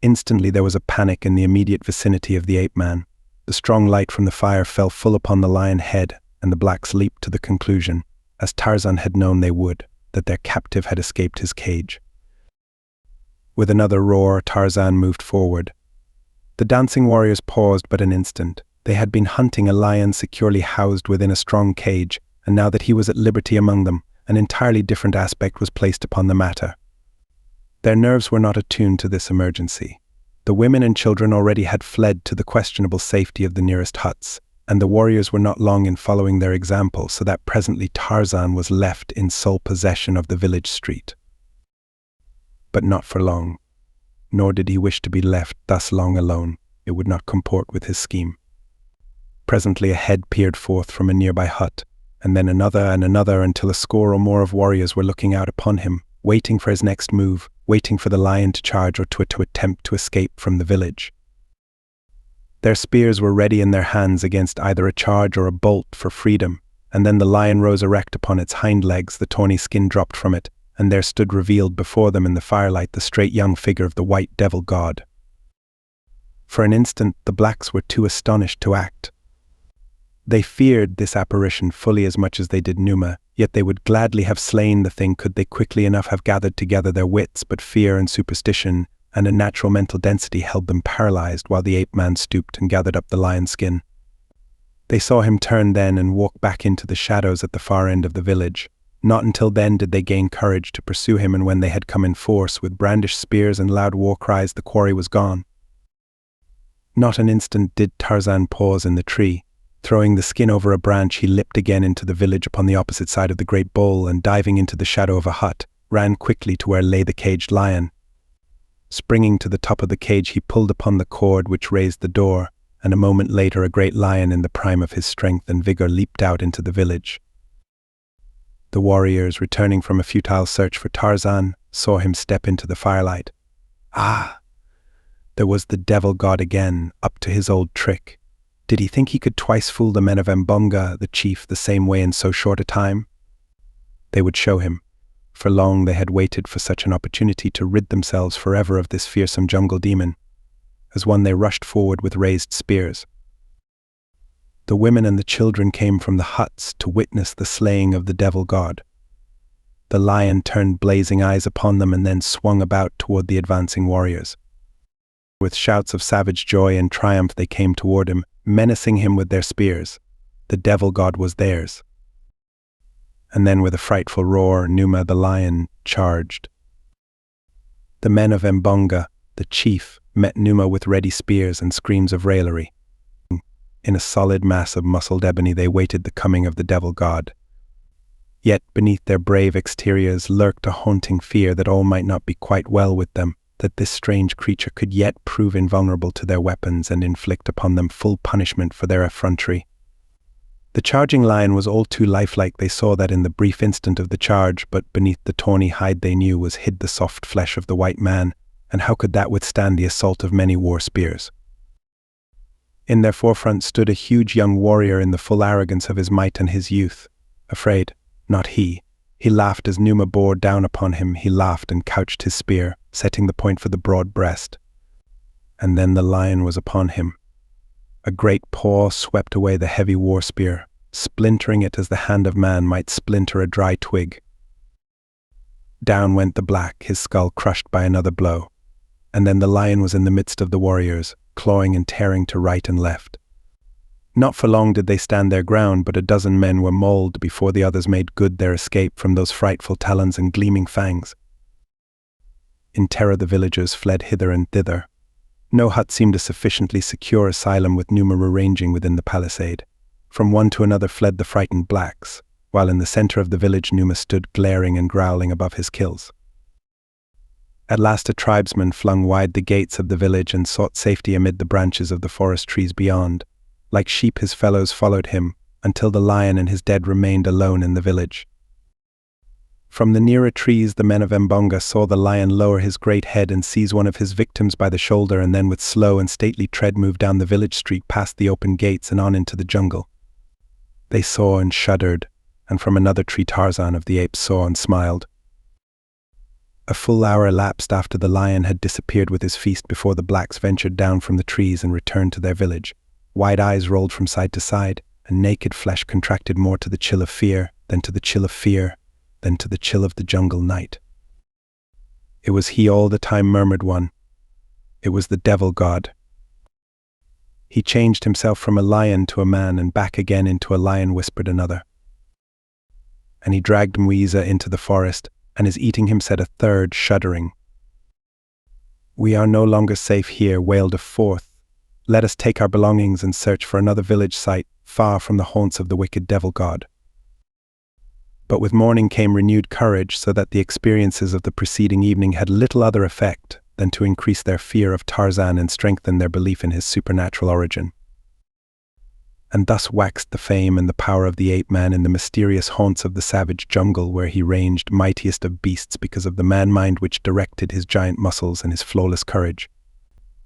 S1: Instantly there was a panic in the immediate vicinity of the ape-man. The strong light from the fire fell full upon the lion head, and the blacks leaped to the conclusion, as Tarzan had known they would, that their captive had escaped his cage. With another roar, Tarzan moved forward. The dancing warriors paused but an instant. They had been hunting a lion securely housed within a strong cage, and now that he was at liberty among them, an entirely different aspect was placed upon the matter. Their nerves were not attuned to this emergency. The women and children already had fled to the questionable safety of the nearest huts, and the warriors were not long in following their example, so that presently Tarzan was left in sole possession of the village street. But not for long. Nor did he wish to be left thus long alone. It would not comport with his scheme. Presently a head peered forth from a nearby hut, and then another and another, until a score or more of warriors were looking out upon him, waiting for his next move, waiting for the lion to charge or to attempt to escape from the village. Their spears were ready in their hands against either a charge or a bolt for freedom, and then the lion rose erect upon its hind legs, the tawny skin dropped from it, and there stood revealed before them in the firelight the straight young figure of the white devil god. For an instant the blacks were too astonished to act. They feared this apparition fully as much as they did Numa, yet they would gladly have slain the thing could they quickly enough have gathered together their wits, but fear and superstition and a natural mental density held them paralyzed while the ape-man stooped and gathered up the lion skin. They saw him turn then and walk back into the shadows at the far end of the village. Not until then did they gain courage to pursue him, and when they had come in force with brandished spears and loud war cries, the quarry was gone. Not an instant did Tarzan pause in the tree. Throwing the skin over a branch, he leapt again into the village upon the opposite side of the great bowl, and diving into the shadow of a hut, ran quickly to where lay the caged lion. Springing to the top of the cage, he pulled upon the cord which raised the door, and a moment later a great lion in the prime of his strength and vigor leaped out into the village. The warriors, returning from a futile search for Tarzan, saw him step into the firelight. Ah! There was the devil god again, up to his old trick. Did he think he could twice fool the men of Mbonga, the chief, the same way in so short a time? They would show him. For long they had waited for such an opportunity to rid themselves forever of this fearsome jungle demon. As one they rushed forward with raised spears. The women and the children came from the huts to witness the slaying of the devil god. The lion turned blazing eyes upon them and then swung about toward the advancing warriors. With shouts of savage joy and triumph they came toward him, menacing him with their spears. The devil god was theirs. And then with a frightful roar, Numa the lion charged. The men of Mbonga, the chief, met Numa with ready spears and screams of raillery. In a solid mass of muscled ebony they waited the coming of the devil god. Yet beneath their brave exteriors lurked a haunting fear that all might not be quite well with them, that this strange creature could yet prove invulnerable to their weapons and inflict upon them full punishment for their effrontery. The charging lion was all too lifelike, they saw that in the brief instant of the charge, but beneath the tawny hide they knew was hid the soft flesh of the white man, and how could that withstand the assault of many war spears? In their forefront stood a huge young warrior in the full arrogance of his might and his youth. Afraid, not he. He laughed as Numa bore down upon him. He laughed and couched his spear, setting the point for the broad breast. And then the lion was upon him. A great paw swept away the heavy war spear, splintering it as the hand of man might splinter a dry twig. Down went the black, his skull crushed by another blow. And then the lion was in the midst of the warriors, clawing and tearing to right and left. Not for long did they stand their ground, but a dozen men were mauled before the others made good their escape from those frightful talons and gleaming fangs. In terror the villagers fled hither and thither. No hut seemed a sufficiently secure asylum with Numa ranging within the palisade. From one to another fled the frightened blacks, while in the center of the village Numa stood glaring and growling above his kills. At last a tribesman flung wide the gates of the village and sought safety amid the branches of the forest trees beyond. Like sheep his fellows followed him, until the lion and his dead remained alone in the village. From the nearer trees, the men of Mbonga saw the lion lower his great head and seize one of his victims by the shoulder, and then with slow and stately tread move down the village street past the open gates and on into the jungle. They saw and shuddered, and from another tree Tarzan of the apes saw and smiled. A full hour elapsed after the lion had disappeared with his feast before the blacks ventured down from the trees and returned to their village. Wide eyes rolled from side to side, and naked flesh contracted more to the chill of fear, then to the chill of fear, then to the chill of the jungle night. It was he all the time, murmured one. It was the devil god. He changed himself from a lion to a man and back again into a lion, whispered another. And he dragged Muiza into the forest, and is eating him, said a third, shuddering. We are no longer safe here, wailed a fourth. Let us take our belongings and search for another village site, far from the haunts of the wicked devil god. But with morning came renewed courage, so that the experiences of the preceding evening had little other effect than to increase their fear of Tarzan and strengthen their belief in his supernatural origin. And thus waxed the fame and the power of the ape-man in the mysterious haunts of the savage jungle, where he ranged mightiest of beasts because of the man-mind which directed his giant muscles and his flawless courage.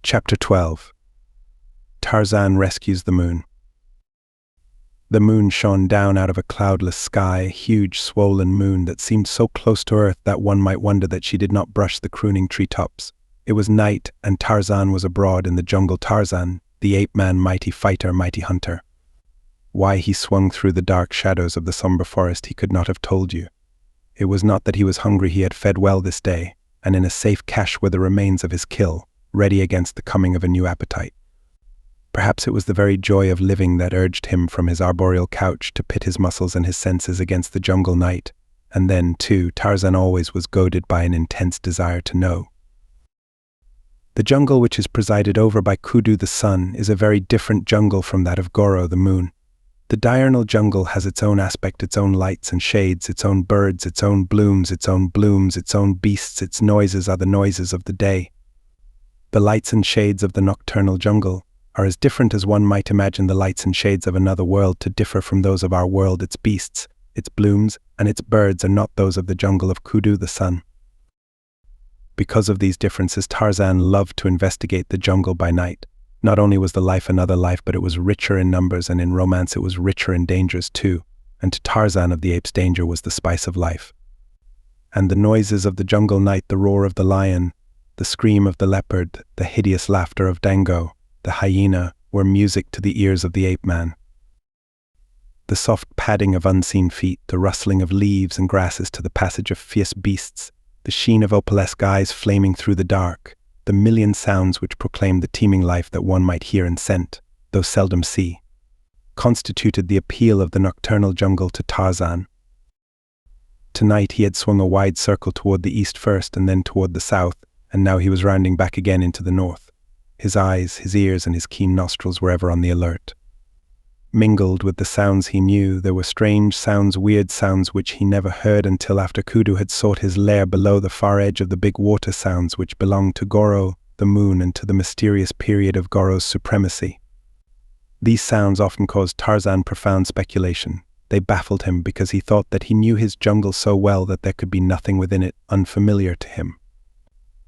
S1: Chapter 12. Tarzan rescues the moon. The moon shone down out of a cloudless sky, a huge swollen moon that seemed so close to earth that one might wonder that she did not brush the crooning treetops. It was night, and Tarzan was abroad in the jungle. Tarzan, the ape-man, mighty fighter, mighty hunter. Why he swung through the dark shadows of the somber forest he could not have told you. It was not that he was hungry. He had fed well this day, and in a safe cache were the remains of his kill, ready against the coming of a new appetite. Perhaps it was the very joy of living that urged him from his arboreal couch to pit his muscles and his senses against the jungle night, and then, too, Tarzan always was goaded by an intense desire to know. The jungle which is presided over by Kudu the sun is a very different jungle from that of Goro the moon. The diurnal jungle has its own aspect, its own lights and shades, its own birds, its own blooms, its own beasts. Its noises are the noises of the day. The lights and shades of the nocturnal jungle are as different as one might imagine the lights and shades of another world to differ from those of our world. Its beasts, its blooms, and its birds are not those of the jungle of Kudu the sun. Because of these differences, Tarzan loved to investigate the jungle by night. Not only was the life another life, but it was richer in numbers, and in romance it was richer in dangers too, and to Tarzan of the apes danger was the spice of life. And the noises of the jungle night, the roar of the lion, the scream of the leopard, the hideous laughter of Dango, the hyena, were music to the ears of the ape-man. The soft padding of unseen feet, the rustling of leaves and grasses to the passage of fierce beasts, the sheen of opalesque eyes flaming through the dark, the million sounds which proclaimed the teeming life that one might hear and scent, though seldom see, constituted the appeal of the nocturnal jungle to Tarzan. Tonight he had swung a wide circle toward the east first and then toward the south, and now he was rounding back again into the north. His eyes, his ears, and his keen nostrils were ever on the alert. Mingled with the sounds he knew, there were strange sounds, weird sounds which he never heard until after Kudu had sought his lair below the far edge of the big water, sounds which belonged to Goro, the moon, and to the mysterious period of Goro's supremacy. These sounds often caused Tarzan profound speculation. They baffled him because he thought that he knew his jungle so well that there could be nothing within it unfamiliar to him.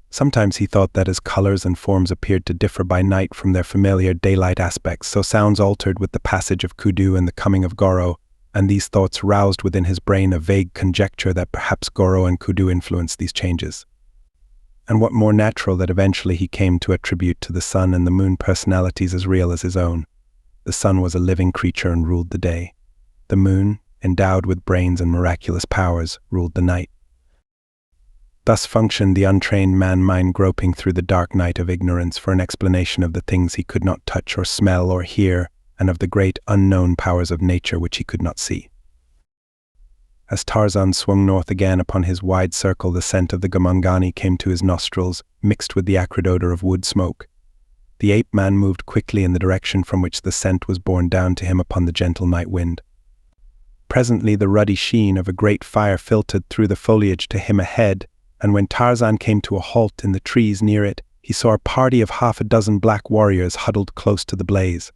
S1: Sometimes he thought that as colors and forms appeared to differ by night from their familiar daylight aspects, so sounds altered with the passage of Kudu and the coming of Goro, and these thoughts roused within his brain a vague conjecture that perhaps Goro and Kudu influenced these changes. And what more natural that eventually he came to attribute to the sun and the moon personalities as real as his own. The sun was a living creature and ruled the day. The moon, endowed with brains and miraculous powers, ruled the night. Thus functioned the untrained man-mind, groping through the dark night of ignorance for an explanation of the things he could not touch or smell or hear, and of the great unknown powers of nature which he could not see. As Tarzan swung north again upon his wide circle, the scent of the gamangani came to his nostrils, mixed with the acrid odor of wood smoke. The ape-man moved quickly in the direction from which the scent was borne down to him upon the gentle night wind. Presently the ruddy sheen of a great fire filtered through the foliage to him ahead, and when Tarzan came to a halt in the trees near it, he saw a party of 6 black warriors huddled close to the blaze.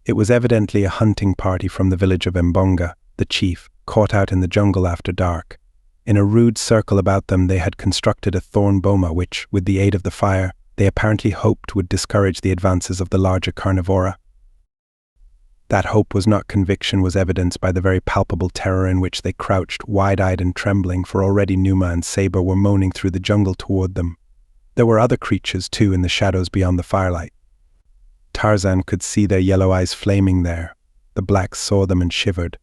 S1: It was evidently a hunting party from the village of Mbonga, the chief, caught out in the jungle after dark. In a rude circle about them they had constructed a thorn boma which, with the aid of the fire, they apparently hoped would discourage the advances of the larger carnivora. That hope was not conviction was evidenced by the very palpable terror in which they crouched, wide-eyed and trembling, for already Numa and Saber were moaning through the jungle toward them. There were other creatures, too, in the shadows beyond the firelight. Tarzan could see their yellow eyes flaming there. The blacks saw them and shivered.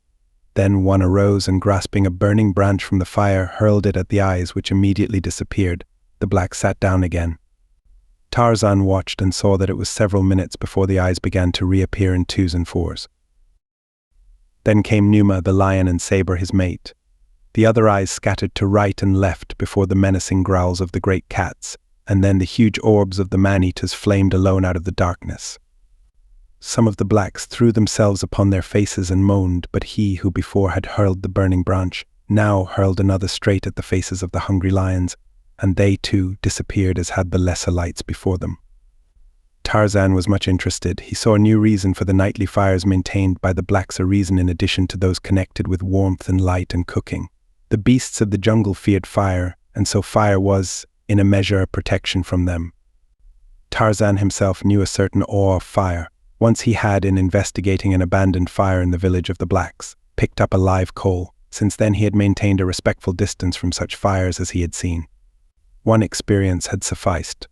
S1: Then one arose and, grasping a burning branch from the fire, hurled it at the eyes, which immediately disappeared. The black sat down again. Tarzan watched and saw that it was several minutes before the eyes began to reappear in twos and fours. Then came Numa, the lion, and Saber, his mate. The other eyes scattered to right and left before the menacing growls of the great cats, and then the huge orbs of the man-eaters flamed alone out of the darkness. Some of the blacks threw themselves upon their faces and moaned, but he who before had hurled the burning branch now hurled another straight at the faces of the hungry lions, and they too disappeared as had the lesser lights before them. Tarzan was much interested. He saw a new reason for the nightly fires maintained by the blacks, a reason in addition to those connected with warmth and light and cooking. The beasts of the jungle feared fire, and so fire was, in a measure, a protection from them. Tarzan himself knew a certain awe of fire. Once he had, in investigating an abandoned fire in the village of the blacks, picked up a live coal. Since then he had maintained a respectful distance from such fires as he had seen. One experience had sufficed.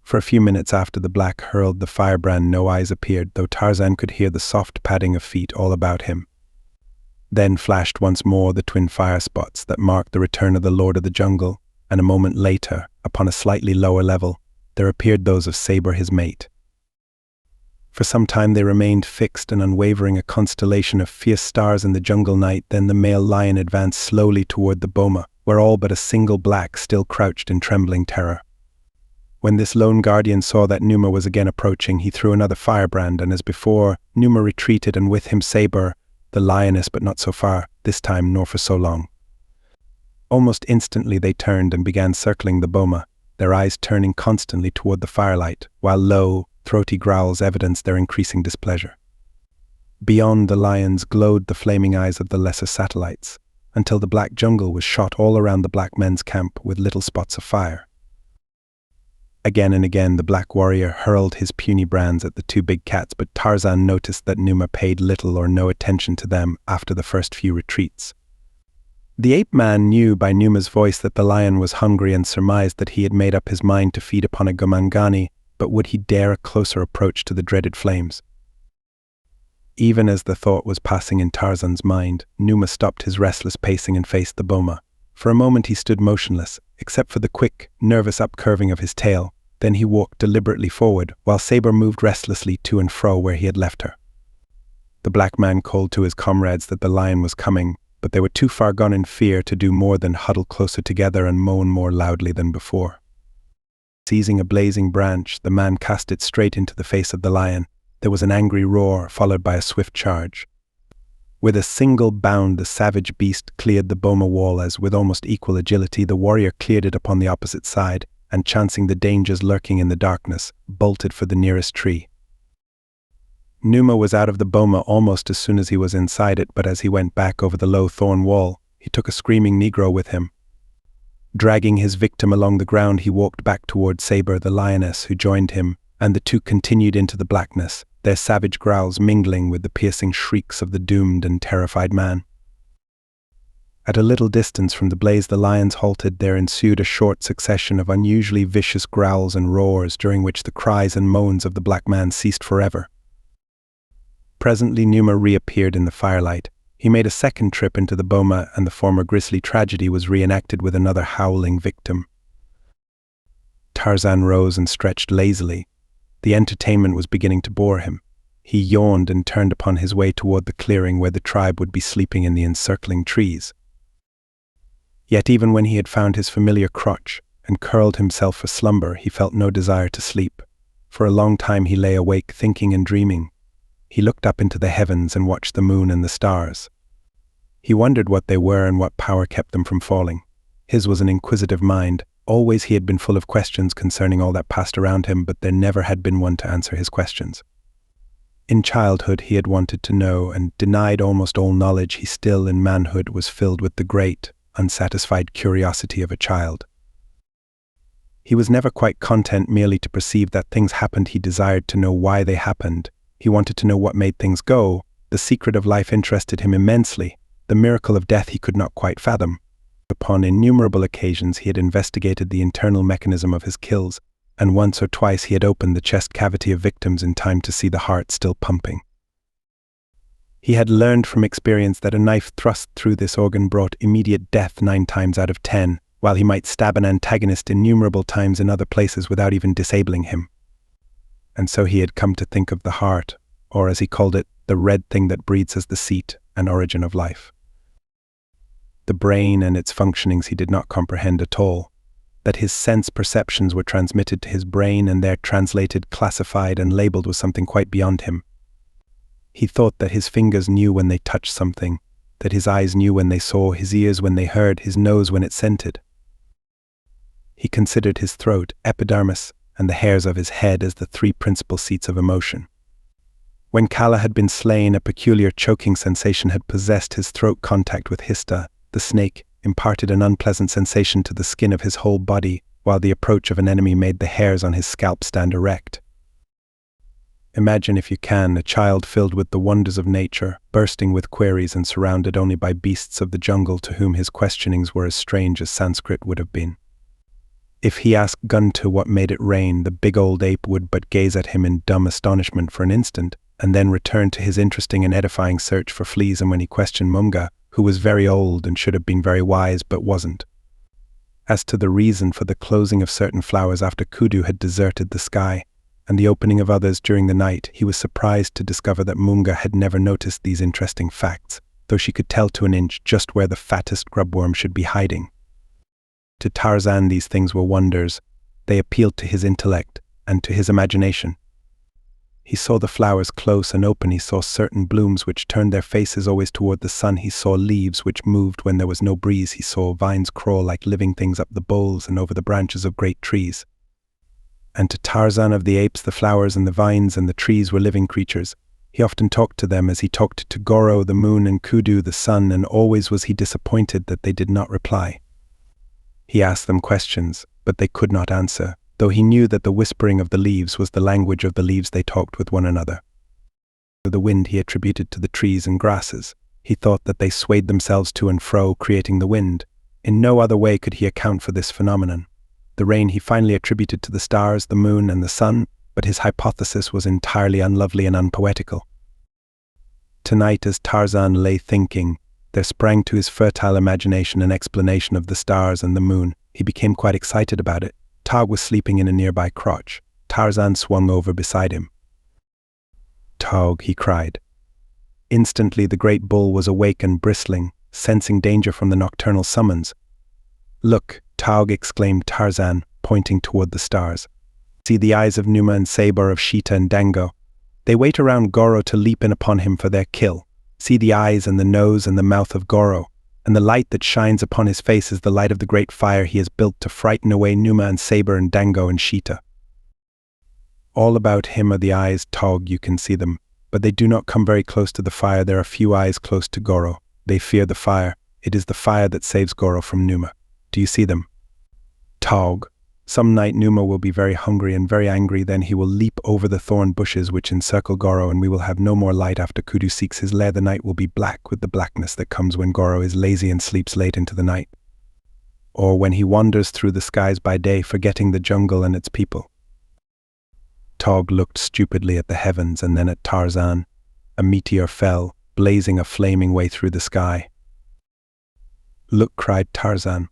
S1: For a few minutes after the black hurled the firebrand no eyes appeared, though Tarzan could hear the soft padding of feet all about him. Then flashed once more the twin fire spots that marked the return of the Lord of the Jungle, and a moment later, upon a slightly lower level, there appeared those of Saber, his mate. For some time they remained fixed and unwavering, a constellation of fierce stars in the jungle night. Then the male lion advanced slowly toward the boma, where all but a single black still crouched in trembling terror. When this lone guardian saw that Numa was again approaching, he threw another firebrand, and as before, Numa retreated, and with him Saber, the lioness, but not so far, this time, nor for so long. Almost instantly they turned and began circling the boma, their eyes turning constantly toward the firelight, while low, throaty growls evidenced their increasing displeasure. Beyond the lions glowed the flaming eyes of the lesser satellites, until the black jungle was shot all around the black men's camp with little spots of fire. Again and again the black warrior hurled his puny brands at the two big cats, but Tarzan noticed that Numa paid little or no attention to them after the first few retreats. The ape-man knew by Numa's voice that the lion was hungry and surmised that he had made up his mind to feed upon a gomangani, but would he dare a closer approach to the dreaded flames? Even as the thought was passing in Tarzan's mind, Numa stopped his restless pacing and faced the boma. For a moment he stood motionless, except for the quick, nervous upcurving of his tail. Then he walked deliberately forward, while Saber moved restlessly to and fro where he had left her. The black man called to his comrades that the lion was coming, but they were too far gone in fear to do more than huddle closer together and moan more loudly than before. Seizing a blazing branch, the man cast it straight into the face of the lion. There was an angry roar, followed by a swift charge. With a single bound, the savage beast cleared the boma wall as, with almost equal agility, the warrior cleared it upon the opposite side, and, chancing the dangers lurking in the darkness, bolted for the nearest tree. Numa was out of the boma almost as soon as he was inside it, but as he went back over the low thorn wall, he took a screaming negro with him. Dragging his victim along the ground, he walked back toward Saber, the lioness, who joined him, and the two continued into the blackness, their savage growls mingling with the piercing shrieks of the doomed and terrified man. At a little distance from the blaze the lions halted. There ensued a short succession of unusually vicious growls and roars, during which the cries and moans of the black man ceased forever. Presently Numa reappeared in the firelight. He made a second trip into the boma, and the former grisly tragedy was reenacted with another howling victim. Tarzan rose and stretched lazily. The entertainment was beginning to bore him. He yawned and turned upon his way toward the clearing where the tribe would be sleeping in the encircling trees. Yet even when he had found his familiar crotch and curled himself for slumber, he felt no desire to sleep. For a long time he lay awake, thinking and dreaming. He looked up into the heavens and watched the moon and the stars. He wondered what they were and what power kept them from falling. His was an inquisitive mind. Always he had been full of questions concerning all that passed around him, but there never had been one to answer his questions. In childhood he had wanted to know, and denied almost all knowledge. He still, in manhood, was filled with the great, unsatisfied curiosity of a child. He was never quite content merely to perceive that things happened. He desired to know why they happened. He wanted to know what made things go. The secret of life interested him immensely. The miracle of death he could not quite fathom. Upon innumerable occasions he had investigated the internal mechanism of his kills, and once or twice he had opened the chest cavity of victims in time to see the heart still pumping. He had learned from experience that a knife thrust through this organ brought immediate death 9 times out of 10, while he might stab an antagonist innumerable times in other places without even disabling him. And so he had come to think of the heart, or as he called it, the red thing that breathes, as the seat and origin of life. The brain and its functionings he did not comprehend at all, that his sense perceptions were transmitted to his brain and there translated, classified, and labeled was something quite beyond him. He thought that his fingers knew when they touched something, that his eyes knew when they saw, his ears when they heard, his nose when it scented. He considered his throat, epidermis, and the hairs of his head as the 3 principal seats of emotion. When Kala had been slain, a peculiar choking sensation had possessed his throat. Contact with Hista, the snake, imparted an unpleasant sensation to the skin of his whole body, while the approach of an enemy made the hairs on his scalp stand erect. Imagine, if you can, a child filled with the wonders of nature, bursting with queries and surrounded only by beasts of the jungle to whom his questionings were as strange as Sanskrit would have been. If he asked Guntu what made it rain, the big old ape would but gaze at him in dumb astonishment for an instant, and then return to his interesting and edifying search for fleas. And when he questioned Munga, who was very old and should have been very wise but wasn't, as to the reason for the closing of certain flowers after Kudu had deserted the sky, and the opening of others during the night, he was surprised to discover that Munga had never noticed these interesting facts, though she could tell to an inch just where the fattest grubworm should be hiding. To Tarzan these things were wonders. They appealed to his intellect and to his imagination. He saw the flowers close and open. He saw certain blooms which turned their faces always toward the sun. He saw leaves which moved when there was no breeze. He saw vines crawl like living things up the boles and over the branches of great trees. And to Tarzan of the apes, the flowers and the vines and the trees were living creatures. He often talked to them as he talked to Goro, the moon, and Kudu, the sun, and always was he disappointed that they did not reply. He asked them questions, but they could not answer, though he knew that the whispering of the leaves was the language of the leaves. They talked with one another. The wind he attributed to the trees and grasses. He thought that they swayed themselves to and fro, creating the wind. In no other way could he account for this phenomenon. The rain he finally attributed to the stars, the moon, and the sun, but his hypothesis was entirely unlovely and unpoetical. Tonight, as Tarzan lay thinking, there sprang to his fertile imagination an explanation of the stars and the moon. He became quite excited about it. Tog was sleeping in a nearby crotch. Tarzan swung over beside him. "Tog," he cried. Instantly the great bull was awake and bristling, sensing danger from the nocturnal summons. "Look," Tog exclaimed Tarzan, pointing toward the stars. "See the eyes of Numa and Saber, of Sheeta and Dango. They wait around Goro to leap in upon him for their kill. See the eyes and the nose and the mouth of Goro, and the light that shines upon his face is the light of the great fire he has built to frighten away Numa and Saber and Dango and Sheeta. All about him are the eyes, Tog, you can see them, but they do not come very close to the fire. There are few eyes close to Goro. They fear the fire. It is the fire that saves Goro from Numa. Do you see them? Tog, some night Numa will be very hungry and very angry. Then he will leap over the thorn bushes which encircle Goro, and we will have no more light after Kudu seeks his lair. The night will be black with the blackness that comes when Goro is lazy and sleeps late into the night, or when he wanders through the skies by day, forgetting the jungle and its people." Tog looked stupidly at the heavens and then at Tarzan. A meteor fell, blazing a flaming way through the sky. "Look," cried Tarzan.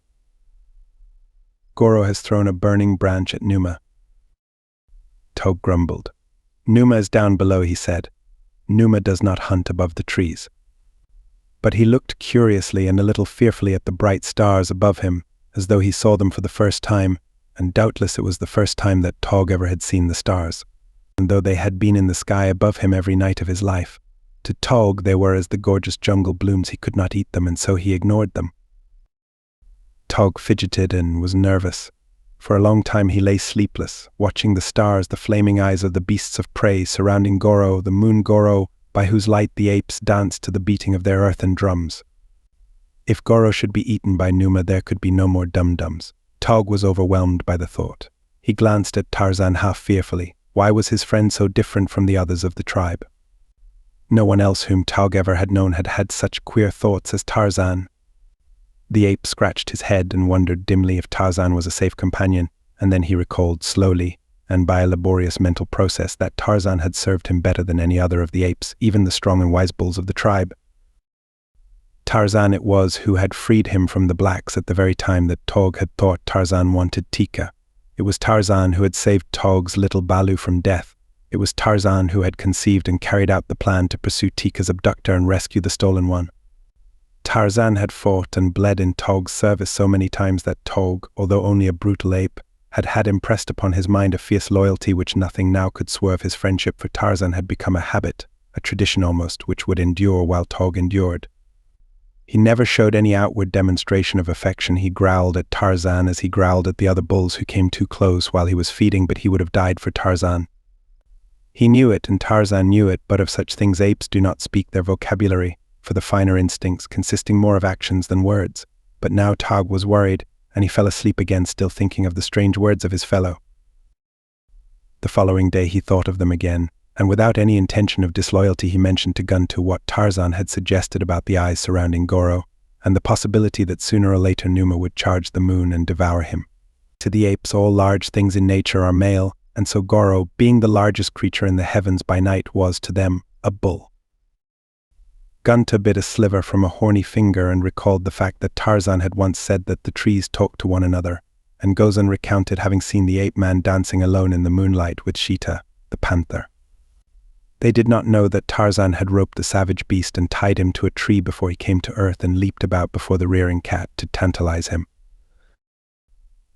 S1: "Goro has thrown a burning branch at Numa." Tog grumbled. "Numa is down below," he said. "Numa does not hunt above the trees." But he looked curiously and a little fearfully at the bright stars above him, as though he saw them for the first time, and doubtless it was the first time that Tog ever had seen the stars. And though they had been in the sky above him every night of his life, to Tog they were as the gorgeous jungle blooms. He could not eat them, and so he ignored them. Tog fidgeted and was nervous. For a long time he lay sleepless, watching the stars, the flaming eyes of the beasts of prey surrounding Goro, the moon Goro, by whose light the apes danced to the beating of their earthen drums. If Goro should be eaten by Numa, there could be no more dum-dums. Tog was overwhelmed by the thought. He glanced at Tarzan half fearfully. Why was his friend so different from the others of the tribe? No one else whom Tog ever had known had had such queer thoughts as Tarzan. The ape scratched his head and wondered dimly if Tarzan was a safe companion, and then he recalled slowly, and by a laborious mental process, that Tarzan had served him better than any other of the apes, even the strong and wise bulls of the tribe. Tarzan it was who had freed him from the blacks at the very time that Tog had thought Tarzan wanted Tika. It was Tarzan who had saved Tog's little Balu from death. It was Tarzan who had conceived and carried out the plan to pursue Tika's abductor and rescue the stolen one. Tarzan had fought and bled in Tog's service so many times that Tog, although only a brutal ape, had impressed upon his mind a fierce loyalty which nothing now could swerve. His friendship for Tarzan had become a habit, a tradition almost, which would endure while Tog endured. He never showed any outward demonstration of affection. He growled at Tarzan as he growled at the other bulls who came too close while he was feeding, but he would have died for Tarzan. He knew it, and Tarzan knew it, but of such things apes do not speak their vocabulary, for the finer instincts, consisting more of actions than words. But now Tog was worried, and he fell asleep again, still thinking of the strange words of his fellow. The following day he thought of them again, and without any intention of disloyalty he mentioned to Gunto what Tarzan had suggested about the eyes surrounding Goro, and the possibility that sooner or later Numa would charge the moon and devour him. To the apes all large things in nature are male, and so Goro, being the largest creature in the heavens by night, was to them a bull. Gunto bit a sliver from a horny finger and recalled the fact that Tarzan had once said that the trees talked to one another, and Gozan recounted having seen the ape-man dancing alone in the moonlight with Cheetah, the panther. They did not know that Tarzan had roped the savage beast and tied him to a tree before he came to earth and leaped about before the rearing cat to tantalize him.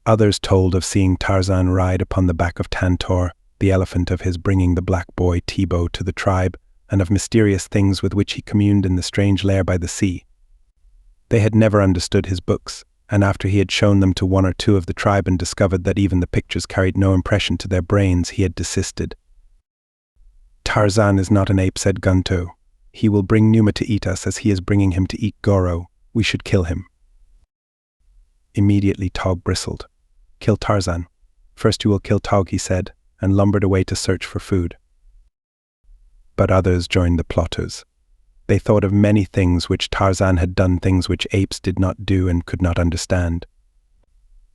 S1: Others told of seeing Tarzan ride upon the back of Tantor, the elephant, of his bringing the black boy Tibo to the tribe, and of mysterious things with which he communed in the strange lair by the sea. They had never understood his books, and after he had shown them to one or two of the tribe and discovered that even the pictures carried no impression to their brains, he had desisted. Tarzan is not an ape, said Gunto. He will bring Numa to eat us as he is bringing him to eat Goro. We should kill him. Immediately Tog bristled. Kill Tarzan. First you will kill Tog, he said, and lumbered away to search for food. But others joined the plotters. They thought of many things which Tarzan had done, things which apes did not do and could not understand.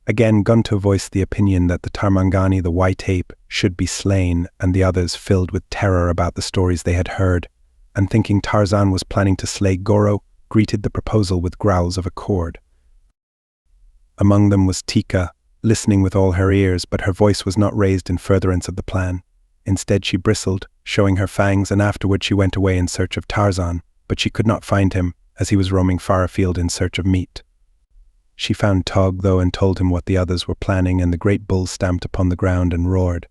S1: Again Gunto voiced the opinion that the Tarmangani, the white ape, should be slain, and the others, filled with terror about the stories they had heard, and thinking Tarzan was planning to slay Goro, greeted the proposal with growls of accord. Among them was Tika, listening with all her ears, but her voice was not raised in furtherance of the plan. Instead she bristled, showing her fangs, and afterward she went away in search of Tarzan, but she could not find him, as he was roaming far afield in search of meat. She found Tog, though, and told him what the others were planning, and the great bull stamped upon the ground and roared.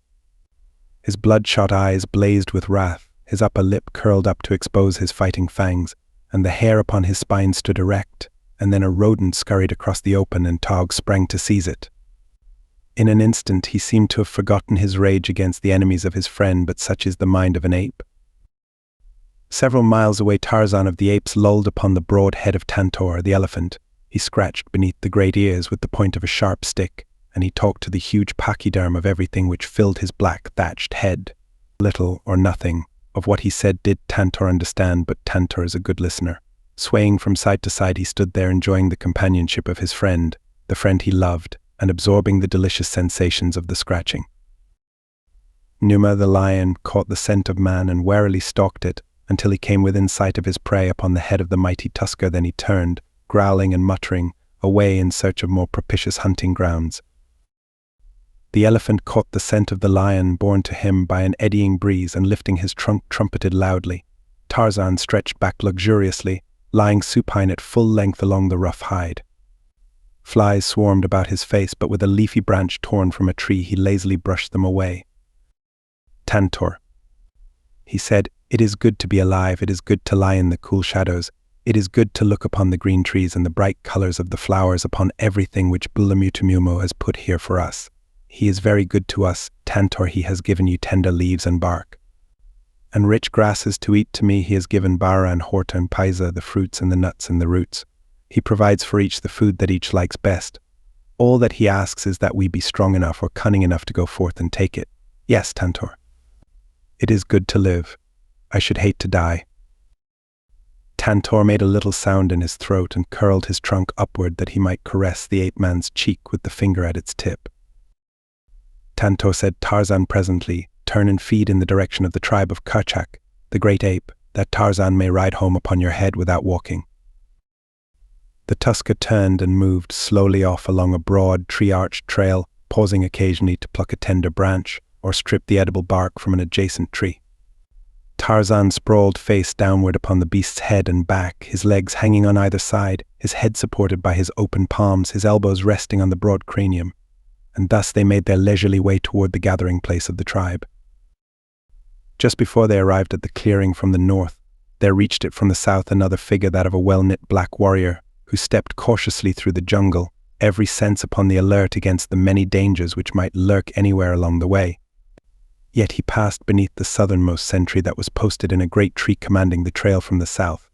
S1: His bloodshot eyes blazed with wrath, his upper lip curled up to expose his fighting fangs, and the hair upon his spine stood erect, and then a rodent scurried across the open, and Tog sprang to seize it. In an instant he seemed to have forgotten his rage against the enemies of his friend, but such is the mind of an ape. Several miles away Tarzan of the apes lolled upon the broad head of Tantor, the elephant. He scratched beneath the great ears with the point of a sharp stick, and he talked to the huge pachyderm of everything which filled his black thatched head. Little or nothing of what he said did Tantor understand, but Tantor is a good listener. Swaying from side to side he stood there enjoying the companionship of his friend, the friend he loved, and absorbing the delicious sensations of the scratching. Numa the lion caught the scent of man and warily stalked it until he came within sight of his prey upon the head of the mighty tusker. Then he turned, growling and muttering, away in search of more propitious hunting grounds. The elephant caught the scent of the lion borne to him by an eddying breeze, and lifting his trunk trumpeted loudly. Tarzan stretched back luxuriously, lying supine at full length along the rough hide. Flies swarmed about his face, but with a leafy branch torn from a tree he lazily brushed them away. Tantor, he said, it is good to be alive, it is good to lie in the cool shadows, it is good to look upon the green trees and the bright colors of the flowers, upon everything which Bulamutumumo has put here for us. He is very good to us, Tantor. He has given you tender leaves and bark, and rich grasses to eat. To me he has given Bara and Horta and Paisa, the fruits and the nuts and the roots. He provides for each the food that each likes best. All that he asks is that we be strong enough or cunning enough to go forth and take it. Yes, Tantor. It is good to live. I should hate to die. Tantor made a little sound in his throat and curled his trunk upward that he might caress the ape-man's cheek with the finger at its tip. Tantor said, Tarzan, presently, turn and feed in the direction of the tribe of Kerchak, the great ape, that Tarzan may ride home upon your head without walking. The tusker turned and moved slowly off along a broad, tree-arched trail, pausing occasionally to pluck a tender branch or strip the edible bark from an adjacent tree. Tarzan sprawled face downward upon the beast's head and back, his legs hanging on either side, his head supported by his open palms, his elbows resting on the broad cranium, and thus they made their leisurely way toward the gathering place of the tribe. Just before they arrived at the clearing from the north, there reached it from the south another figure, that of a well-knit black warrior, who stepped cautiously through the jungle, every sense upon the alert against the many dangers which might lurk anywhere along the way. Yet he passed beneath the southernmost sentry that was posted in a great tree commanding the trail from the south.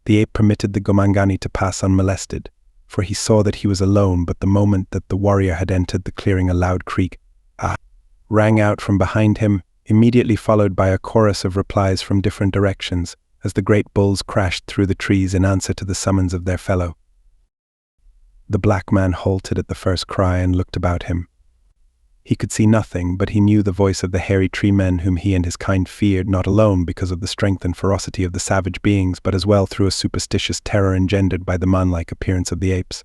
S1: The ape permitted the Gomangani to pass unmolested, for he saw that he was alone, but the moment that the warrior had entered the clearing a loud creak, "Ah!" rang out from behind him, immediately followed by a chorus of replies from different directions, as the great bulls crashed through the trees in answer to the summons of their fellow. The black man halted at the first cry and looked about him. He could see nothing, but he knew the voice of the hairy tree men whom he and his kind feared, not alone because of the strength and ferocity of the savage beings, but as well through a superstitious terror engendered by the man-like appearance of the apes.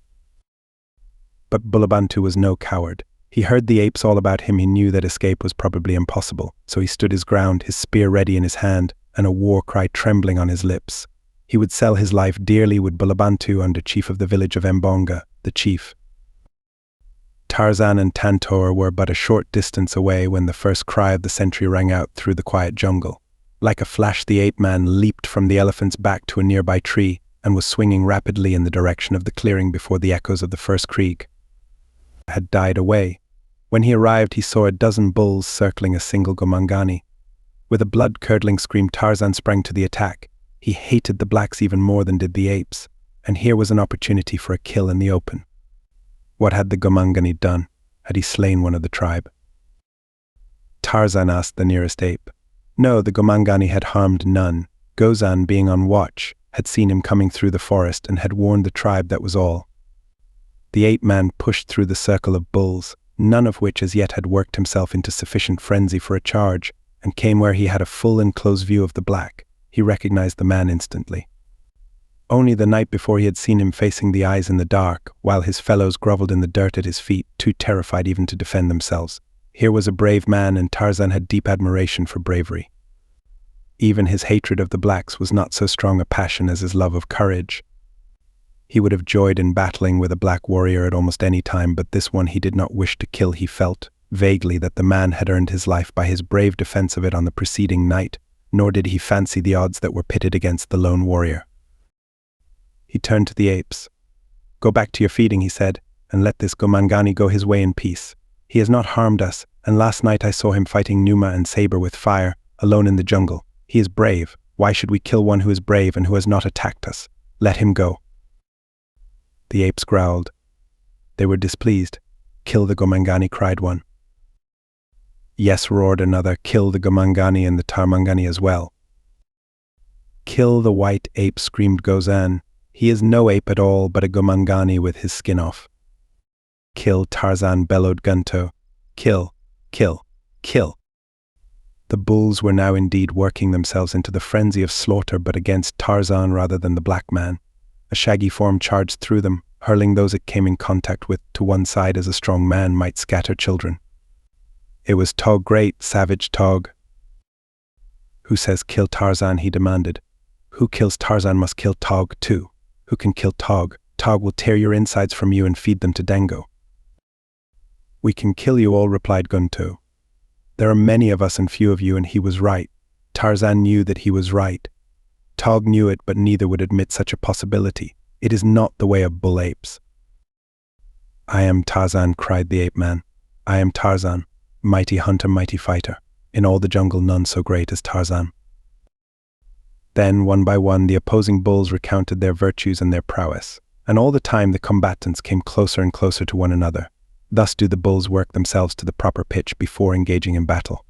S1: But Bulabantu was no coward. He heard the apes all about him. He knew that escape was probably impossible, so he stood his ground, his spear ready in his hand, and a war cry trembling on his lips. He would sell his life dearly with Bulabantu under chief of the village of Mbonga, the chief. Tarzan and Tantor were but a short distance away when the first cry of the sentry rang out through the quiet jungle. Like a flash, the ape-man leaped from the elephant's back to a nearby tree and was swinging rapidly in the direction of the clearing before the echoes of the first creak had died away. When he arrived, he saw a dozen bulls circling a single Gomangani. With a blood-curdling scream, Tarzan sprang to the attack. He hated the blacks even more than did the apes, and here was an opportunity for a kill in the open. What had the Gomangani done? Had he slain one of the tribe? Tarzan asked the nearest ape. No, the Gomangani had harmed none. Gozan, being on watch, had seen him coming through the forest and had warned the tribe, that was all. The ape-man pushed through the circle of bulls, none of which as yet had worked himself into sufficient frenzy for a charge, and came where he had a full and close view of the black. He recognized the man instantly. Only the night before he had seen him facing the eyes in the dark, while his fellows groveled in the dirt at his feet, too terrified even to defend themselves. Here was a brave man, and Tarzan had deep admiration for bravery. Even his hatred of the blacks was not so strong a passion as his love of courage. He would have joyed in battling with a black warrior at almost any time, but this one he did not wish to kill. He felt, vaguely, that the man had earned his life by his brave defense of it on the preceding night, nor did he fancy the odds that were pitted against the lone warrior. He turned to the apes. Go back to your feeding, he said, and let this Gomangani go his way in peace. He has not harmed us, and last night I saw him fighting Numa and Saber with fire, alone in the jungle. He is brave. Why should we kill one who is brave and who has not attacked us? Let him go. The apes growled. They were displeased. Kill the Gomangani, cried one. Yes, roared another, kill the Gomangani and the Tarmangani as well. Kill the white ape, screamed Gozan. He is no ape at all, but a Gomangani with his skin off. Kill, Tarzan, bellowed Gunto. Kill, kill, kill. The bulls were now indeed working themselves into the frenzy of slaughter, but against Tarzan rather than the black man. A shaggy form charged through them, hurling those it came in contact with to one side as a strong man might scatter children. It was Tog, great, savage Tog. Who says kill Tarzan, he demanded. Who kills Tarzan must kill Tog too. Who can kill Tog? Tog will tear your insides from you and feed them to Dango. We can kill you all, replied Gunto. There are many of us and few of you, and he was right. Tarzan knew that he was right. Tog knew it, but neither would admit such a possibility. It is not the way of bull apes. I am Tarzan, cried the ape-man. I am Tarzan, mighty hunter, mighty fighter. In all the jungle none so great as Tarzan. Then, one by one, the opposing bulls recounted their virtues and their prowess, and all the time the combatants came closer and closer to one another. Thus do the bulls work themselves to the proper pitch before engaging in battle.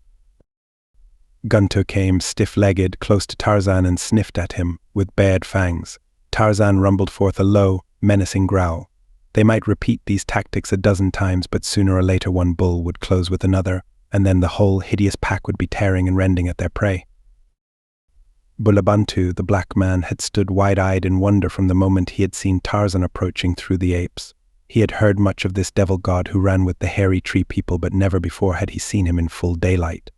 S1: Gunto came, stiff-legged, close to Tarzan and sniffed at him with bared fangs. Tarzan rumbled forth a low, menacing growl. They might repeat these tactics a dozen times, but sooner or later one bull would close with another, and then the whole hideous pack would be tearing and rending at their prey. Bulabantu, the black man, had stood wide-eyed in wonder from the moment he had seen Tarzan approaching through the apes. He had heard much of this devil god who ran with the hairy tree people, but never before had he seen him in full daylight.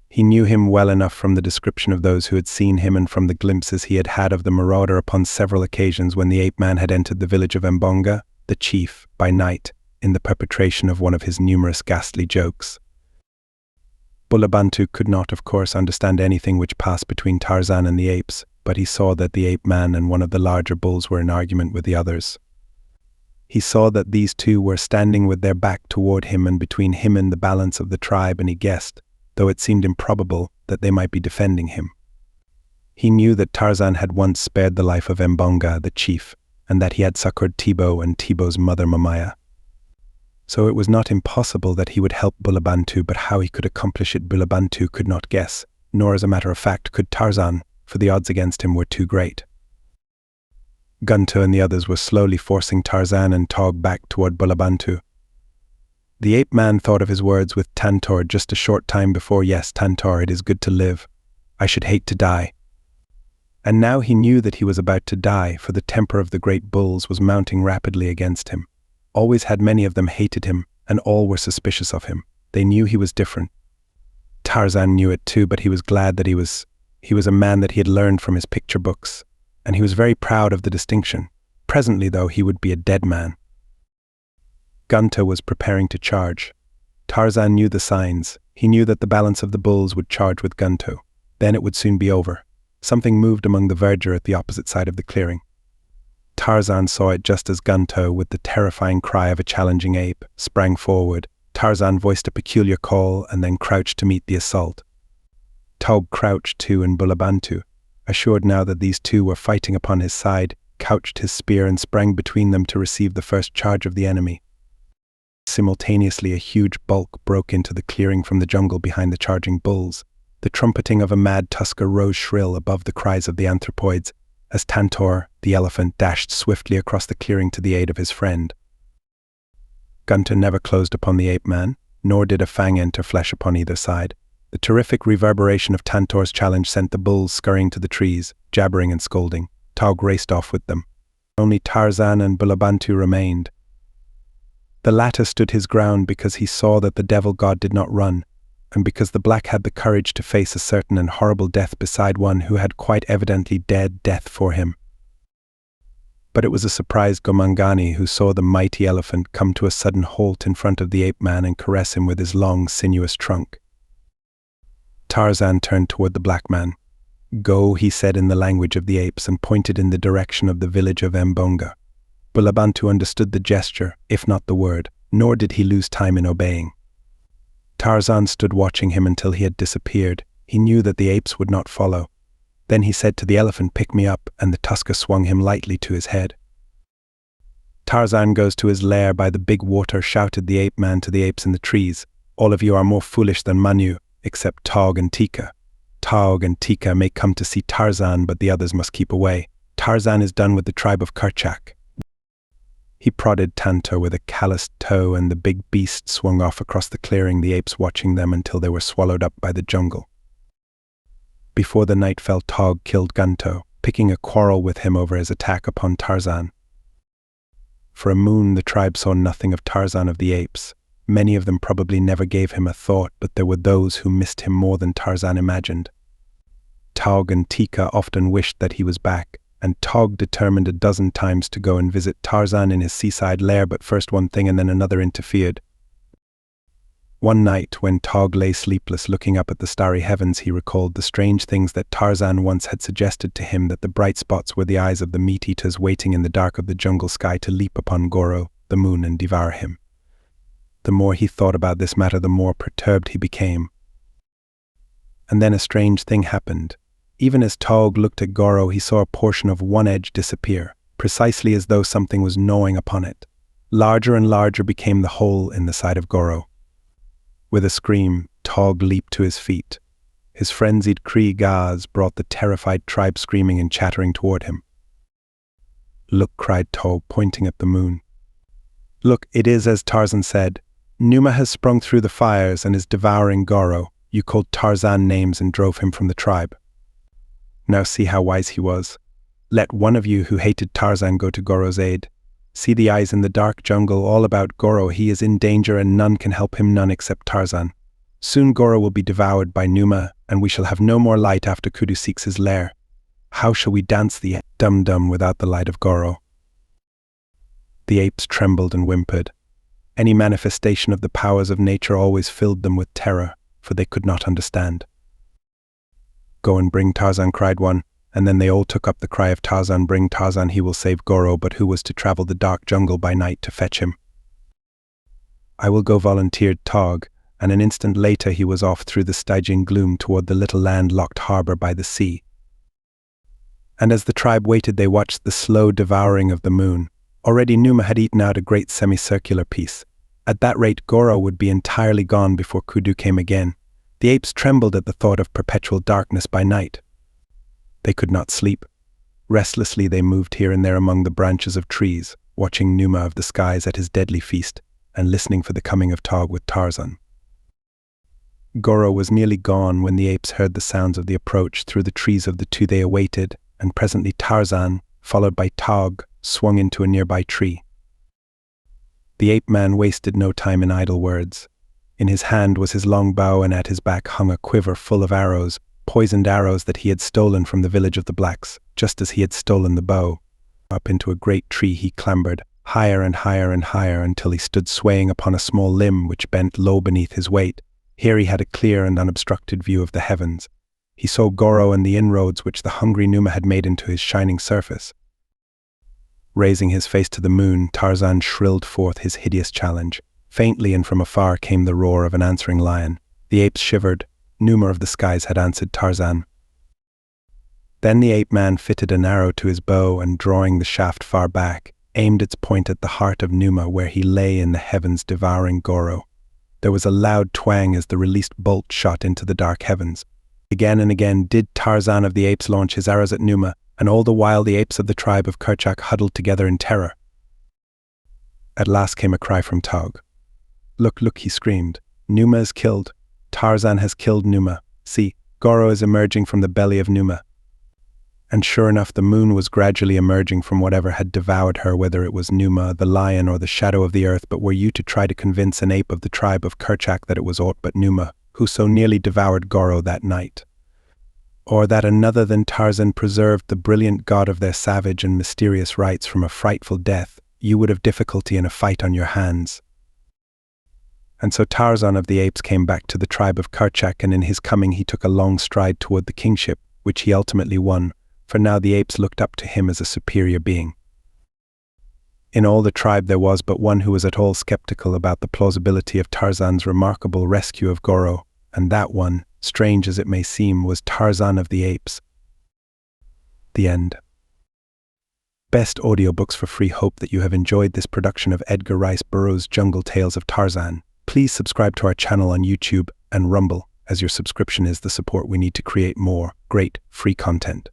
S1: He knew him well enough from the description of those who had seen him and from the glimpses he had had of the marauder upon several occasions when the ape-man had entered the village of Mbonga, the chief, by night, in the perpetration of one of his numerous ghastly jokes. Bulabantu could not, of course, understand anything which passed between Tarzan and the apes, but he saw that the ape-man and one of the larger bulls were in argument with the others. He saw that these two were standing with their back toward him and between him and the balance of the tribe, and he guessed, though it seemed improbable, that they might be defending him. He knew that Tarzan had once spared the life of Mbonga, the chief, and that he had succored Tibo and Tibo's mother Mamaya. So it was not impossible that he would help Bulabantu, but how he could accomplish it Bulabantu could not guess, nor as a matter of fact could Tarzan, for the odds against him were too great. Gunto and the others were slowly forcing Tarzan and Tog back toward Bulabantu. The ape-man thought of his words with Tantor just a short time before. Yes, Tantor, it is good to live. I should hate to die. And now he knew that he was about to die, for the temper of the great bulls was mounting rapidly against him. Always had many of them hated him, and all were suspicious of him. They knew he was different. Tarzan knew it too, but he was glad that he was a man that he had learned from his picture books, and he was very proud of the distinction. Presently, though, he would be a dead man. Gunto was preparing to charge. Tarzan knew the signs. He knew that the balance of the bulls would charge with Gunto. Then it would soon be over. Something moved among the verdure at the opposite side of the clearing. Tarzan saw it just as Gunto, with the terrifying cry of a challenging ape, sprang forward. Tarzan voiced a peculiar call and then crouched to meet the assault. Tog crouched too, and Bulabantu, assured now that these two were fighting upon his side, couched his spear and sprang between them to receive the first charge of the enemy. Simultaneously, a huge bulk broke into the clearing from the jungle behind the charging bulls. The trumpeting of a mad tusker rose shrill above the cries of the anthropoids as Tantor, the elephant, dashed swiftly across the clearing to the aid of his friend. Gunto never closed upon the ape-man, nor did a fang enter flesh upon either side. The terrific reverberation of Tantor's challenge sent the bulls scurrying to the trees, jabbering and scolding. Tog raced off with them. Only Tarzan and Bulabantu remained. The latter stood his ground because he saw that the devil god did not run, and because the black had the courage to face a certain and horrible death beside one who had quite evidently dead death for him. But it was a surprised Gomangani who saw the mighty elephant come to a sudden halt in front of the ape-man and caress him with his long, sinuous trunk. Tarzan turned toward the black man. "Go," he said in the language of the apes, and pointed in the direction of the village of Mbonga. Bulabantu understood the gesture, if not the word, nor did he lose time in obeying. Tarzan stood watching him until he had disappeared. He knew that the apes would not follow. Then he said to the elephant, "Pick me up," and the tusker swung him lightly to his head. "Tarzan goes to his lair by the big water," shouted the ape-man to the apes in the trees. "All of you are more foolish than Manu, except Tog and Tika. Tog and Tika may come to see Tarzan, but the others must keep away. Tarzan is done with the tribe of Kerchak." He prodded Tantor with a calloused toe, and the big beast swung off across the clearing, the apes watching them until they were swallowed up by the jungle. Before the night fell, Tog killed Gunto, picking a quarrel with him over his attack upon Tarzan. For a moon the tribe saw nothing of Tarzan of the apes. Many of them probably never gave him a thought, but there were those who missed him more than Tarzan imagined. Tog and Tika often wished that he was back, and Tog determined a dozen times to go and visit Tarzan in his seaside lair, but first one thing and then another interfered. One night, when Tog lay sleepless looking up at the starry heavens, he recalled the strange things that Tarzan once had suggested to him, that the bright spots were the eyes of the meat-eaters waiting in the dark of the jungle sky to leap upon Goro, the moon, and devour him. The more he thought about this matter, the more perturbed he became. And then a strange thing happened. Even as Taug looked at Goro, he saw a portion of one edge disappear, precisely as though something was gnawing upon it. Larger and larger became the hole in the side of Goro. With a scream, Taug leaped to his feet. His frenzied cries brought the terrified tribe screaming and chattering toward him. "Look," cried Taug, pointing at the moon. "Look, it is as Tarzan said. Numa has sprung through the fires and is devouring Goro. You called Tarzan names and drove him from the tribe. Now see how wise he was. Let one of you who hated Tarzan go to Goro's aid. See the eyes in the dark jungle all about Goro. He is in danger and none can help him, none except Tarzan. Soon Goro will be devoured by Numa, and we shall have no more light after Kudu seeks his lair. How shall we dance the dum-dum without the light of Goro?" The apes trembled and whimpered. Any manifestation of the powers of nature always filled them with terror, for they could not understand. "Go and bring Tarzan," cried one, and then they all took up the cry of Tarzan, "Bring Tarzan, he will save Goro," but who was to travel the dark jungle by night to fetch him? "I will go," volunteered Taug, and an instant later he was off through the Stygian gloom toward the little land-locked harbor by the sea. And as the tribe waited, they watched the slow devouring of the moon. Already Numa had eaten out a great semicircular piece. At that rate, Goro would be entirely gone before Kudu came again. The apes trembled at the thought of perpetual darkness by night. They could not sleep. Restlessly they moved here and there among the branches of trees, watching Numa of the skies at his deadly feast, and listening for the coming of Taug with Tarzan. Goro was nearly gone when the apes heard the sounds of the approach through the trees of the two they awaited, and presently Tarzan, followed by Taug, swung into a nearby tree. The ape-man wasted no time in idle words. In his hand was his long bow, and at his back hung a quiver full of arrows, poisoned arrows that he had stolen from the village of the blacks, just as he had stolen the bow. Up into a great tree he clambered, higher and higher and higher, until he stood swaying upon a small limb which bent low beneath his weight. Here he had a clear and unobstructed view of the heavens. He saw Goro and the inroads which the hungry Numa had made into his shining surface. Raising his face to the moon, Tarzan shrilled forth his hideous challenge. Faintly and from afar came the roar of an answering lion. The apes shivered. Numa of the skies had answered Tarzan. Then the ape-man fitted an arrow to his bow and, drawing the shaft far back, aimed its point at the heart of Numa, where he lay in the heavens devouring Goro. There was a loud twang as the released bolt shot into the dark heavens. Again and again did Tarzan of the apes launch his arrows at Numa, and all the while the apes of the tribe of Kerchak huddled together in terror. At last came a cry from Taug. "Look, look," he screamed. "Numa is killed. Tarzan has killed Numa. See, Goro is emerging from the belly of Numa." And sure enough, the moon was gradually emerging from whatever had devoured her, whether it was Numa, the lion, or the shadow of the earth. But were you to try to convince an ape of the tribe of Kerchak that it was aught but Numa, who so nearly devoured Goro that night? Or that another than Tarzan preserved the brilliant god of their savage and mysterious rites from a frightful death, you would have difficulty in a fight on your hands. And so Tarzan of the apes came back to the tribe of Kerchak, and in his coming he took a long stride toward the kingship, which he ultimately won, for now the apes looked up to him as a superior being. In all the tribe there was but one who was at all skeptical about the plausibility of Tarzan's remarkable rescue of Goro, and that one, strange as it may seem, was Tarzan of the apes. The end. Best audiobooks for free. Hope that you have enjoyed this production of Edgar Rice Burroughs' Jungle Tales of Tarzan. Please subscribe to our channel on YouTube and Rumble, as your subscription is the support we need to create more great free content.